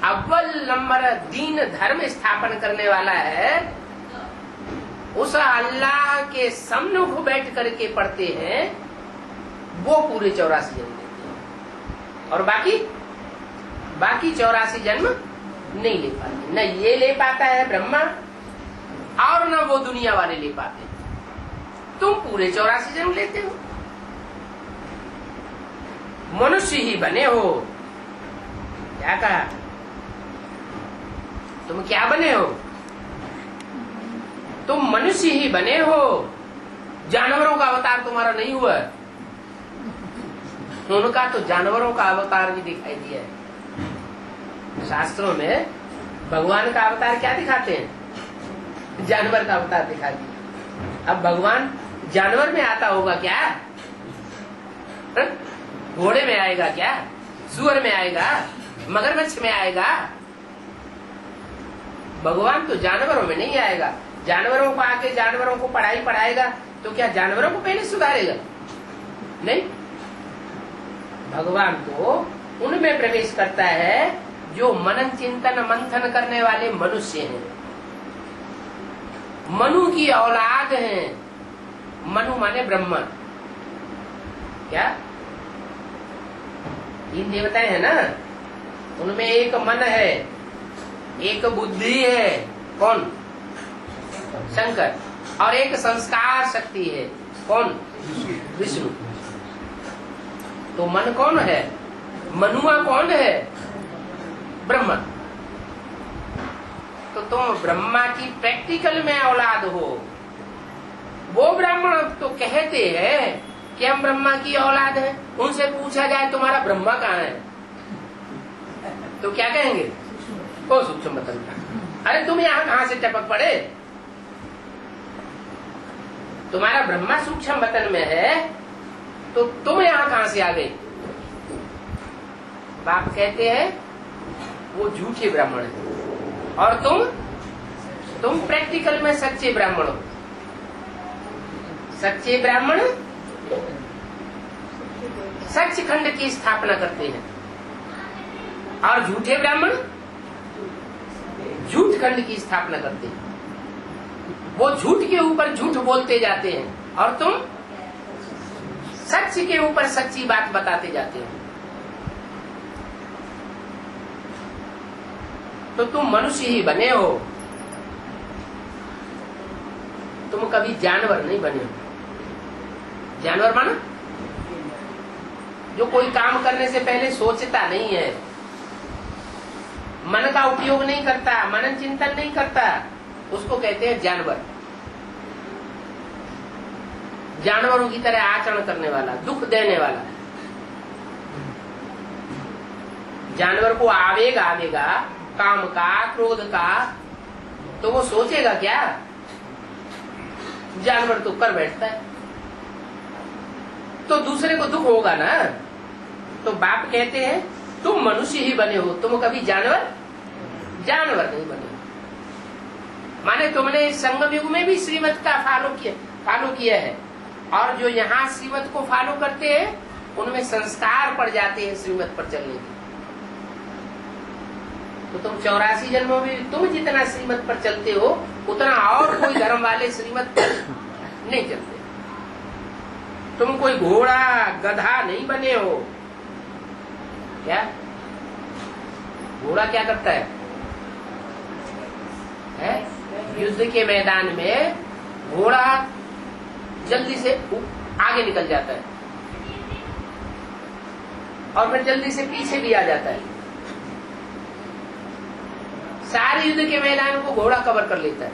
अव्वल नंबर दीन धर्म स्थापन करने वाला है, उस अल्लाह के सम्मुख बैठ करके पढ़ते हैं, वो पूरे 84 जन्म लेते हैं। और बाकी 84 जन्म नहीं ले पाते। न ये ले पाता है ब्रह्मा, और न वो दुनिया वाले ले पाते। तुम पूरे 84 जन्म लेते हो। मनुष्य ही बने हो। क्या कहा? तुम क्या बने हो? तुम मनुष्य ही बने हो। जानवरों का अवतार तुम्हारा नहीं हुआ। उनका तो जानवरों का अवतार भी दिखाई दिया है। शास्त्रों में भगवान का अवतार क्या दिखाते हैं? जानवर का अवतार दिखा दिया। अब भगवान जानवर में आता होगा क्या? घोड़े में आएगा क्या? सुअर में आएगा? मगरमच्छ में आएगा? भगवान तो जानवरों में नहीं आएगा। जानवरों को आके जानवरों को पढ़ाएगा तो क्या जानवरों को पहले सुधारेगा? नहीं। भगवान तो उनमें प्रवेश करता है जो मनन चिंतन मंथन करने वाले मनुष्य हैं, मनु की औलाद हैं। मनु माने ब्रह्मा। क्या? 3 देवताएं हैं ना, उनमें एक मन है, एक बुद्धि है, कौन? शंकर। और एक संस्कार शक्ति है, कौन? विष्णु। तो मन कौन है? मनुआ कौन है? ब्रह्मा। तो तुम ब्रह्मा की प्रैक्टिकल में औलाद हो। वो ब्राह्मण तो कहते हैं कि हम ब्रह्मा की औलाद हैं। उनसे पूछा जाए तुम्हारा ब्रह्मा कहाँ है, तो क्या कहेंगे? वो सूक्ष्म तन का। अरे तुम यहाँ कहाँ से टपक पड़े? तुम्हारा ब्रह्मा सूक्ष्म वतन में है, तो तुम यहाँ कहां से आ गए? बाप कहते हैं वो झूठे ब्राह्मण है और तुम प्रैक्टिकल में सच्चे ब्राह्मण हो। सच्चे ब्राह्मण सचखंड की स्थापना करते हैं और झूठे ब्राह्मण झूठ खंड की स्थापना करते हैं। वो झूठ के ऊपर झूठ बोलते जाते हैं और तुम सच के ऊपर सच्ची बात बताते जाते हो। तो तुम मनुष्य ही बने हो, तुम कभी जानवर नहीं बने हो। जानवर माना जो कोई काम करने से पहले सोचता नहीं है, मन का उपयोग नहीं करता, मनन चिंतन नहीं करता, उसको कहते हैं जानवर। जानवरों की तरह आचरण करने वाला, दुख देने वाला। जानवर को आवेग आवेगा काम का, क्रोध का, तो वो सोचेगा क्या? जानवर तो कर बैठता है, तो दूसरे को दुख होगा ना। तो बाप कहते हैं तुम मनुष्य ही बने हो, तुम कभी जानवर नहीं बने। माने तुमने संगम युग में भी श्रीमत का फॉलो किया है, और जो यहाँ श्रीमत को फॉलो करते हैं उनमें संस्कार पड़ जाते हैं श्रीमत पर चलने के। तो तुम 84 जन्मों में तुम जितना श्रीमत पर चलते हो उतना और कोई धर्म वाले श्रीमत पर नहीं चलते। तुम कोई घोड़ा गधा नहीं बने हो। क्या घोड़ा क्या करता है? युद्ध के मैदान में घोड़ा जल्दी से आगे निकल जाता है और फिर जल्दी से पीछे भी आ जाता है। सारे युद्ध के मैदान को घोड़ा कवर कर लेता है।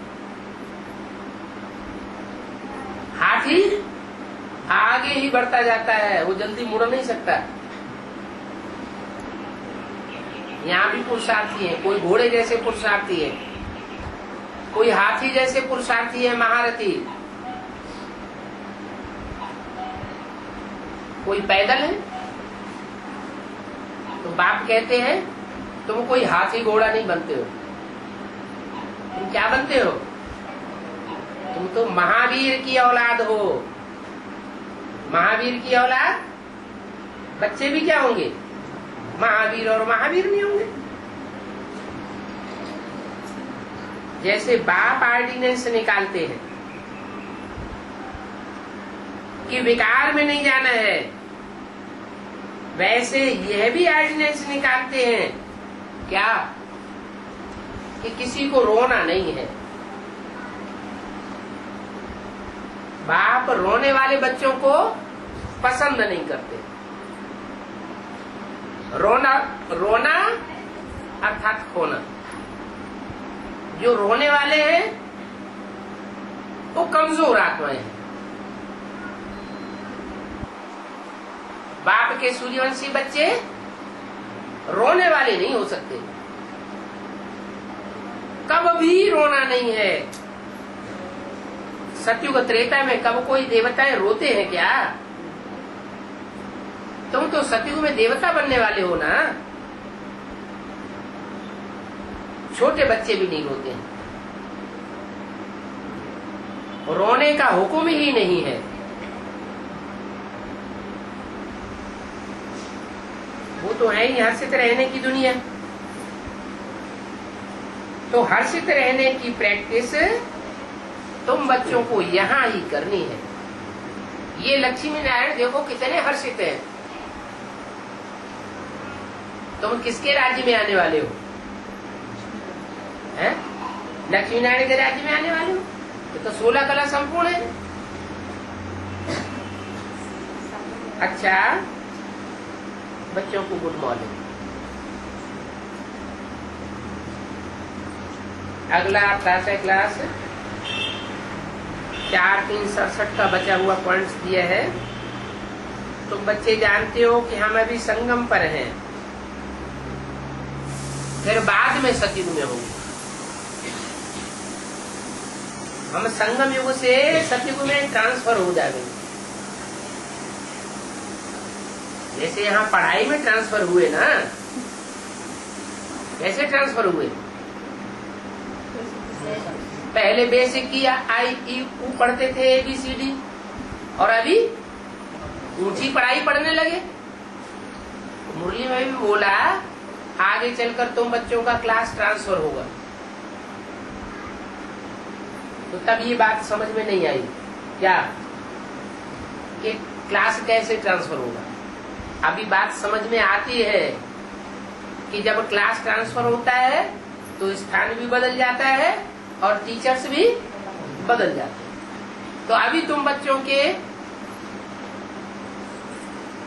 हाथी आगे ही बढ़ता जाता है, वो जल्दी मुड़ नहीं सकता। यहाँ भी पुरुषार्थी है, कोई घोड़े जैसे पुरुषार्थी है, कोई हाथी जैसे पुरुषार्थी है, महारथी, कोई पैदल है। तो बाप कहते हैं तुम कोई हाथी घोड़ा नहीं बनते हो, तुम क्या बनते हो? तुम तो महावीर की औलाद हो। महावीर की औलाद, बच्चे भी क्या होंगे? महावीर, और महावीर नहीं होंगे। जैसे बाप ऑर्डिनेंस निकालते हैं कि विकार में नहीं जाना है, वैसे यह भी ऑर्डिनेंस निकालते हैं क्या? कि किसी को रोना नहीं है। बाप रोने वाले बच्चों को पसंद नहीं करते। रोना अर्थात खोना। जो रोने वाले हैं वो कमजोर आत्माएं हैं। बाप के सूर्यवंशी बच्चे रोने वाले नहीं हो सकते, कब भी रोना नहीं है। सतयुग त्रेता में कब कोई देवताएं रोते हैं क्या? तुम तो सतयुग में देवता बनने वाले हो ना। छोटे बच्चे भी नहीं रोते हैं, रोने का हुक्म ही नहीं है। वो तो है ही हर्षित रहने की दुनिया। तो हर्षित रहने की प्रैक्टिस तुम बच्चों को यहाँ ही करनी है। ये लक्ष्मी नारायण देखो कितने हर्षित हैं। तुम किसके राज्य में आने वाले हो? हैं? लक्ष्मी नारायण के राज्य में आने वाले हो। तो 16 कला संपूर्ण है। अच्छा, बच्चों को गुड मॉर्निंग। अगला प्रातः क्लास 4-3-67 का बचा हुआ पॉइंट्स दिया है। तुम बच्चे जानते हो कि हम अभी संगम पर हैं, फिर बाद में सतयुग में होंगे। हम संगम युग से सतयुग में ट्रांसफर हो जाएंगे। जैसे यहाँ पढ़ाई में ट्रांसफर हुए ना, कैसे ट्रांसफर हुए? पहले बेसिक की आई ई ऊ पढ़ते थे ABCD, और अभी ऊंची पढ़ाई पढ़ने लगे। मुरली में भी बोला आगे चलकर तुम बच्चों का क्लास ट्रांसफर होगा। तो तब ये बात समझ में नहीं आई क्या कि क्लास कैसे ट्रांसफर होगा। अभी बात समझ में आती है कि जब क्लास ट्रांसफर होता है तो स्थान भी बदल जाता है और टीचर्स भी बदल जाते हैं। तो अभी तुम बच्चों के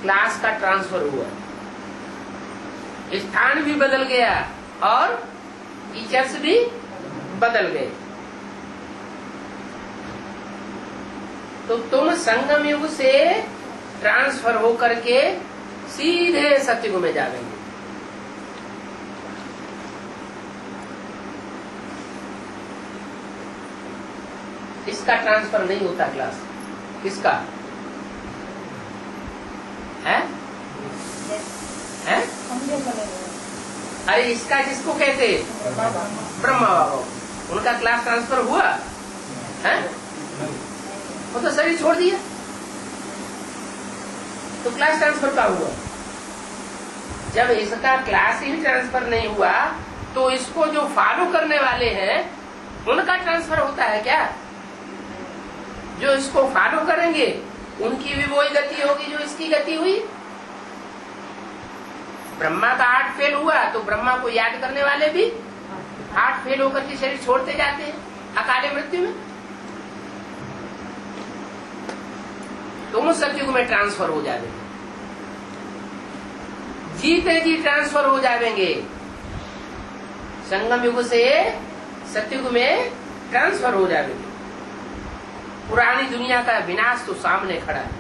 क्लास का ट्रांसफर हुआ, स्थान भी बदल गया और टीचर्स भी बदल गए। तो तुम संगम युग से ट्रांसफर होकर के सीधे सतयुग में जाएंगे। इसका ट्रांसफर नहीं होता क्लास, किसका है? अरे इसका जिसको कहते ब्रह्मा बाबा, उनका क्लास ट्रांसफर हुआ है? वो तो शरीर छोड़ दिया, तो क्लास ट्रांसफर का हुआ। जब इसका क्लास ही ट्रांसफर नहीं हुआ तो इसको जो फॉलो करने वाले हैं उनका ट्रांसफर होता है क्या? जो इसको फॉलो करेंगे उनकी भी वही गति होगी जो इसकी गति हुई। ब्रह्मा का 8 फेल हुआ तो ब्रह्मा को याद करने वाले भी 8 फेल होकर के शरीर छोड़ते जाते हैं अकाले मृत्यु में। तुम सतयुग में ट्रांसफर हो जाएंगे, जीते जी ट्रांसफर हो जाएंगे। संगम युग से सतयुग में ट्रांसफर हो जाएंगे। पुरानी दुनिया का विनाश तो सामने खड़ा है।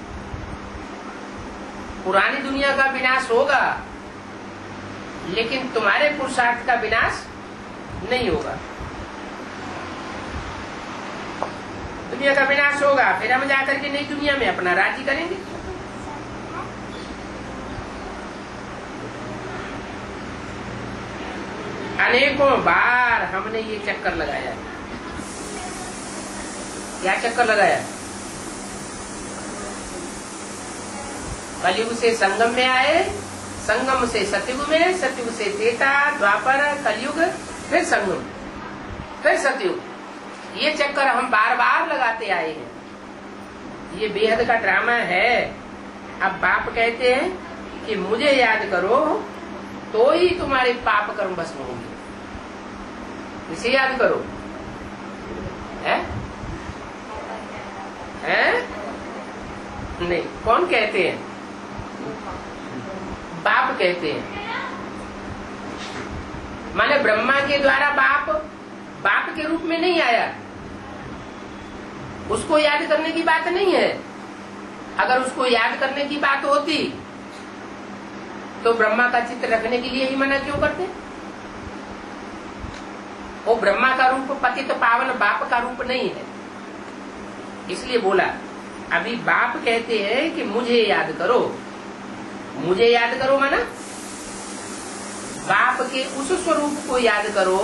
पुरानी दुनिया का विनाश होगा लेकिन तुम्हारे पुरुषार्थ का विनाश नहीं होगा। दुनिया का विनाश होगा, फिर हम जाकर के नई दुनिया में अपना राज्य करेंगे। अनेकों बार हमने ये चक्कर लगाया। क्या चक्कर लगाया? कलयुग से संगम में आए, संगम से सतयुग में, सतयुग से त्रेता, द्वापर, कलयुग, फिर संगम, फिर सतयुग। ये चक्कर हम बार बार लगाते आए हैं। ये बेहद का ड्रामा है। अब बाप कहते हैं कि मुझे याद करो तो ही तुम्हारे पाप कर्म भस्म होंगे। इसे याद करो है? नहीं, कौन कहते हैं? बाप कहते हैं। माने ब्रह्मा के द्वारा बाप के रूप में नहीं आया, उसको याद करने की बात नहीं है। अगर उसको याद करने की बात होती तो ब्रह्मा का चित्र रखने के लिए ही मना क्यों करते? वो ब्रह्मा का रूप पतित पावन बाप का रूप नहीं है, इसलिए बोला। अभी बाप कहते हैं कि मुझे याद करो। मुझे याद करो माना बाप के उस स्वरूप को याद करो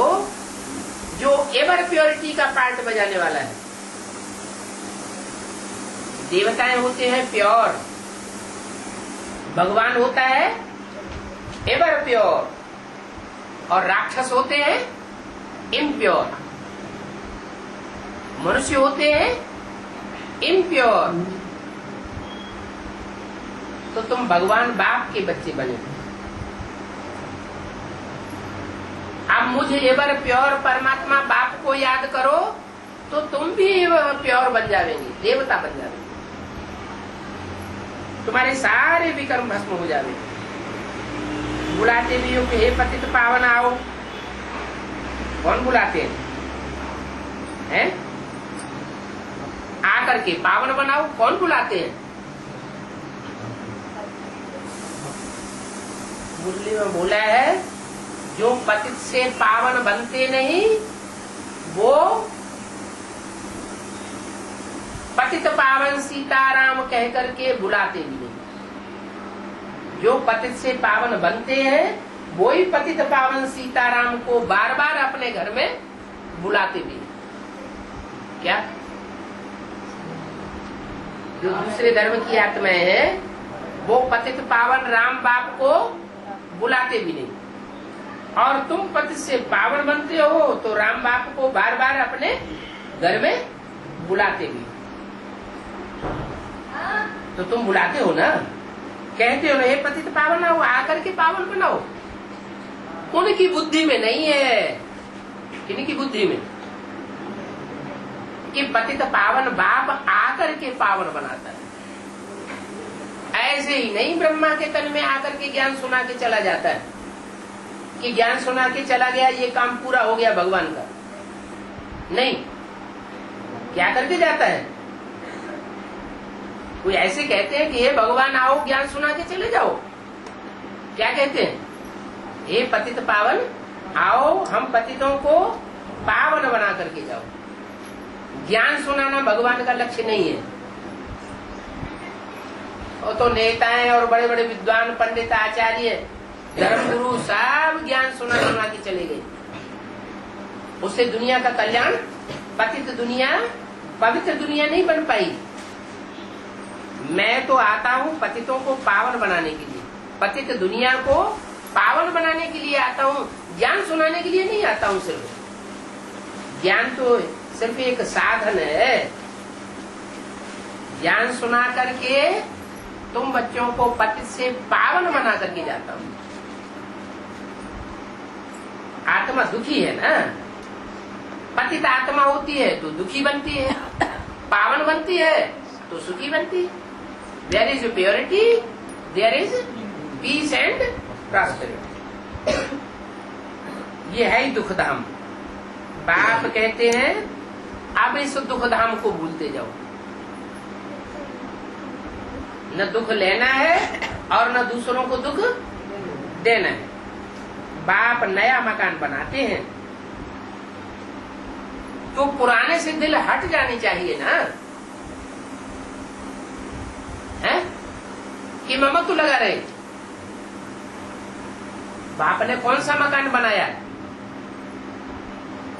जो एवर प्योरिटी का पार्ट बजाने वाला है। देवताएं होते हैं प्योर, भगवान होता है एवर प्योर, और राक्षस होते हैं इम्प्योर, मनुष्य होते हैं इम्प्योर। तो तुम भगवान बाप के बच्चे बने। अब मुझे एवर प्योर परमात्मा बाप को याद करो तो तुम भी एवर प्योर बन जाएंगे, देवता बन जाएंगे। तुम्हारे सारे विकर्म भस्म हो जाएंगे। बुलाते भी हो कि हे पतित पावन आओ। कौन बुलाते हैं? आकर के पावन बनाओ, कौन बुलाते हैं? मुरली में बोला है जो पतित से पावन बनते नहीं वो पतित पावन सीताराम कह करके बुलाते भी नहीं। जो पतित से पावन बनते हैं वही पतित पावन सीताराम को बार बार अपने घर में बुलाते भी नहीं। क्या जो दूसरे धर्म की आत्माएं हैं वो पतित पावन राम बाप को बुलाते भी नहीं, और तुम पतित से पावन बनते हो तो राम बाप को बार बार अपने घर में बुलाते भी। तो तुम बुलाते हो ना, कहते हो ना, हे पतित पावन आओ, आकर के पावन बनाओ। उनकी बुद्धि में नहीं है, किनकी बुद्धि में, कि पतित पावन बाप आकर के पावन बनाता है। ऐसे ही नहीं ब्रह्मा के तन में आकर के ज्ञान सुना के चला जाता है कि ज्ञान सुना के चला गया, ये काम पूरा हो गया भगवान का। नहीं, क्या करके जाता है? कोई ऐसे कहते हैं कि हे भगवान आओ ज्ञान सुना के चले जाओ। क्या कहते हैं? हे पतित पावन आओ, हम पतितों को पावन बना करके जाओ। ज्ञान सुनाना भगवान का लक्ष्य नहीं है। और तो नेताएं और बड़े बड़े विद्वान पंडित आचार्य धर्मगुरु सब ज्ञान सुना के चले गए। उससे दुनिया का कल्याण, पतित दुनिया पवित्र दुनिया नहीं बन पाई। मैं तो आता हूँ पतितों को पावन बनाने के लिए, पतित दुनिया को पावन बनाने के लिए आता हूँ, ज्ञान सुनाने के लिए नहीं आता हूँ। सिर्फ ज्ञान तो सिर्फ एक साधन है। ज्ञान सुना करके तुम बच्चों को पतित से पावन बना करके जाता हूँ। आत्मा दुखी है ना, पतित आत्मा होती है तो दुखी बनती है, पावन बनती है तो सुखी बनती है। There is purity, there is peace and prosperity. ये है ही दुख धाम। बाप कहते हैं अब इस दुख धाम को भूलते जाओ। न दुख लेना है और न दूसरों को दुख देना है। बाप नया मकान बनाते हैं तो पुराने से दिल हट जानी चाहिए ना, है कि ममत्व लगा रहे। बाप ने कौन सा मकान बनाया?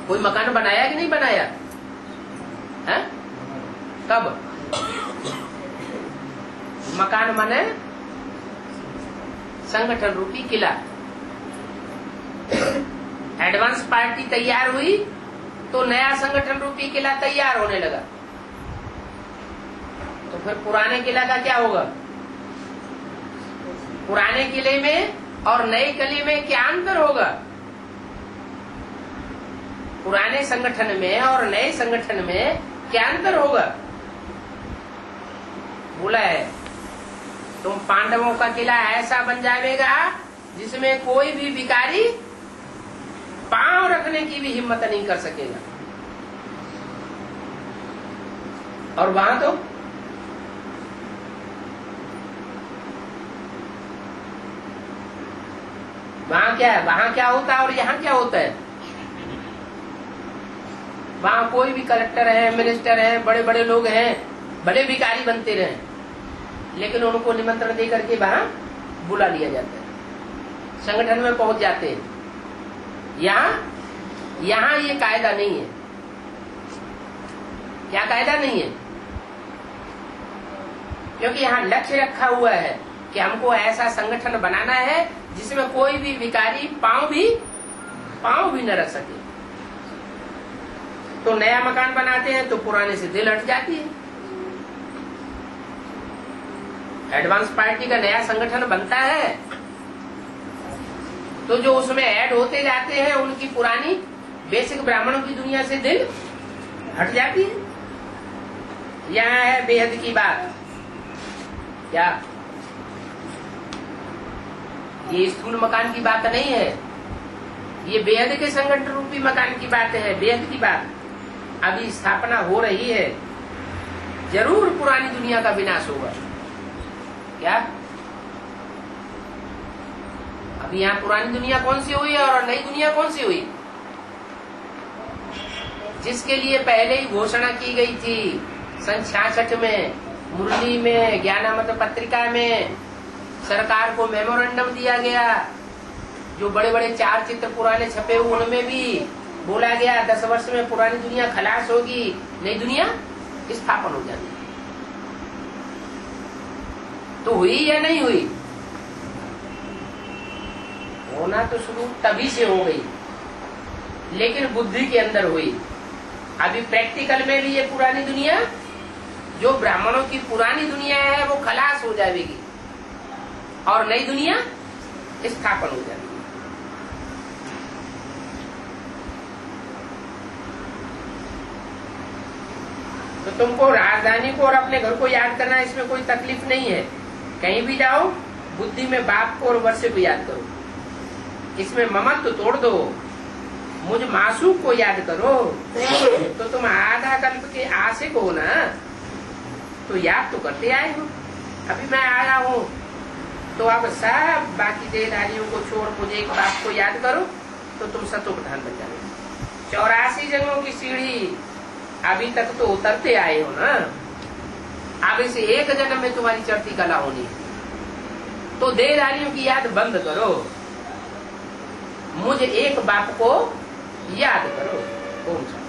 कोई मकान बनाया कि नहीं बनाया? है? कब? मकान माने संगठन रूपी किला। एडवांस पार्टी तैयार हुई तो नया संगठन रूपी किला तैयार होने लगा। तो फिर पुराने किला का क्या होगा? पुराने किले में और नए किले में क्या अंतर होगा? पुराने संगठन में और नए संगठन में क्या अंतर होगा? बोला है तुम पांडवों का किला ऐसा बन जाएगा जिसमें कोई भी भिखारी पांव रखने की भी हिम्मत नहीं कर सकेगा। और वहां तो वहां क्या है? वहां क्या होता है और यहाँ क्या होता है? वहां कोई भी कलेक्टर है, मिनिस्टर है, बड़े बड़े लोग हैं, बड़े भिखारी बनते रहे, लेकिन उनको निमंत्रण दे करके वहां बुला लिया जाता है, संगठन में पहुंच जाते हैं। यहाँ ये कायदा नहीं है। क्या कायदा नहीं है? क्योंकि यहाँ लक्ष्य रखा हुआ है कि हमको ऐसा संगठन बनाना है जिसमें कोई भी भिखारी पांव भी न रख सके। तो नया मकान बनाते हैं तो पुराने से दिल हट जाती है। एडवांस पार्टी का नया संगठन बनता है तो जो उसमें ऐड होते जाते हैं उनकी पुरानी बेसिक ब्राह्मणों की दुनिया से दिल हट जाती है। यहाँ है बेहद की बात। क्या ये स्थूल मकान की बात नहीं है, ये बेहद के संगठन रूपी मकान की बात है। बेहद की बात अभी स्थापना हो रही है। जरूर पुरानी दुनिया का विनाश होगा। क्या अभी यहाँ पुरानी दुनिया कौन सी हुई और नई दुनिया कौन सी हुई? जिसके लिए पहले ही घोषणा की गई थी सन 66 में मुरली में ज्ञानामृत पत्रिका में सरकार को मेमोरेंडम दिया गया। जो बड़े बड़े 4 चित्र पुराने छपे हुए उनमें भी बोला गया 10 वर्ष में पुरानी दुनिया खलास होगी, नई दुनिया स्थापन हो जाती। तो हुई या नहीं हुई? होना तो शुरू तभी से हो गई, लेकिन बुद्धि के अंदर हुई। अभी प्रैक्टिकल में भी ये पुरानी दुनिया, जो ब्राह्मणों की पुरानी दुनिया है, वो खलास हो जाएगी और नई दुनिया स्थापन हो जाएगी। तो तुमको राजधानी को और अपने घर को याद करना, इसमें कोई तकलीफ नहीं है। कहीं भी जाओ, बुद्धि में बाप को और वर्षे को याद करो। इसमें ममत्व तो तोड़ दो, मुझ मासूक को याद करो। तो तुम आधा कल्प के आशिक हो ना, तो याद तो करते आए हो। अभी मैं आया हूँ तो आप सब बाकी देहधारियों को छोड़ मुझे एक बाप को याद करो, तो तुम सतो प्रधान बन जाओगे। 84 जन्मों की सीढ़ी अभी तक तो उतरते आए हो ना, अब इसे एक जन्म में तुम्हारी चढ़ती कला होनी है। तो देहधारियों की याद बंद करो, मुझे एक बाप को याद करो। ओम शांति।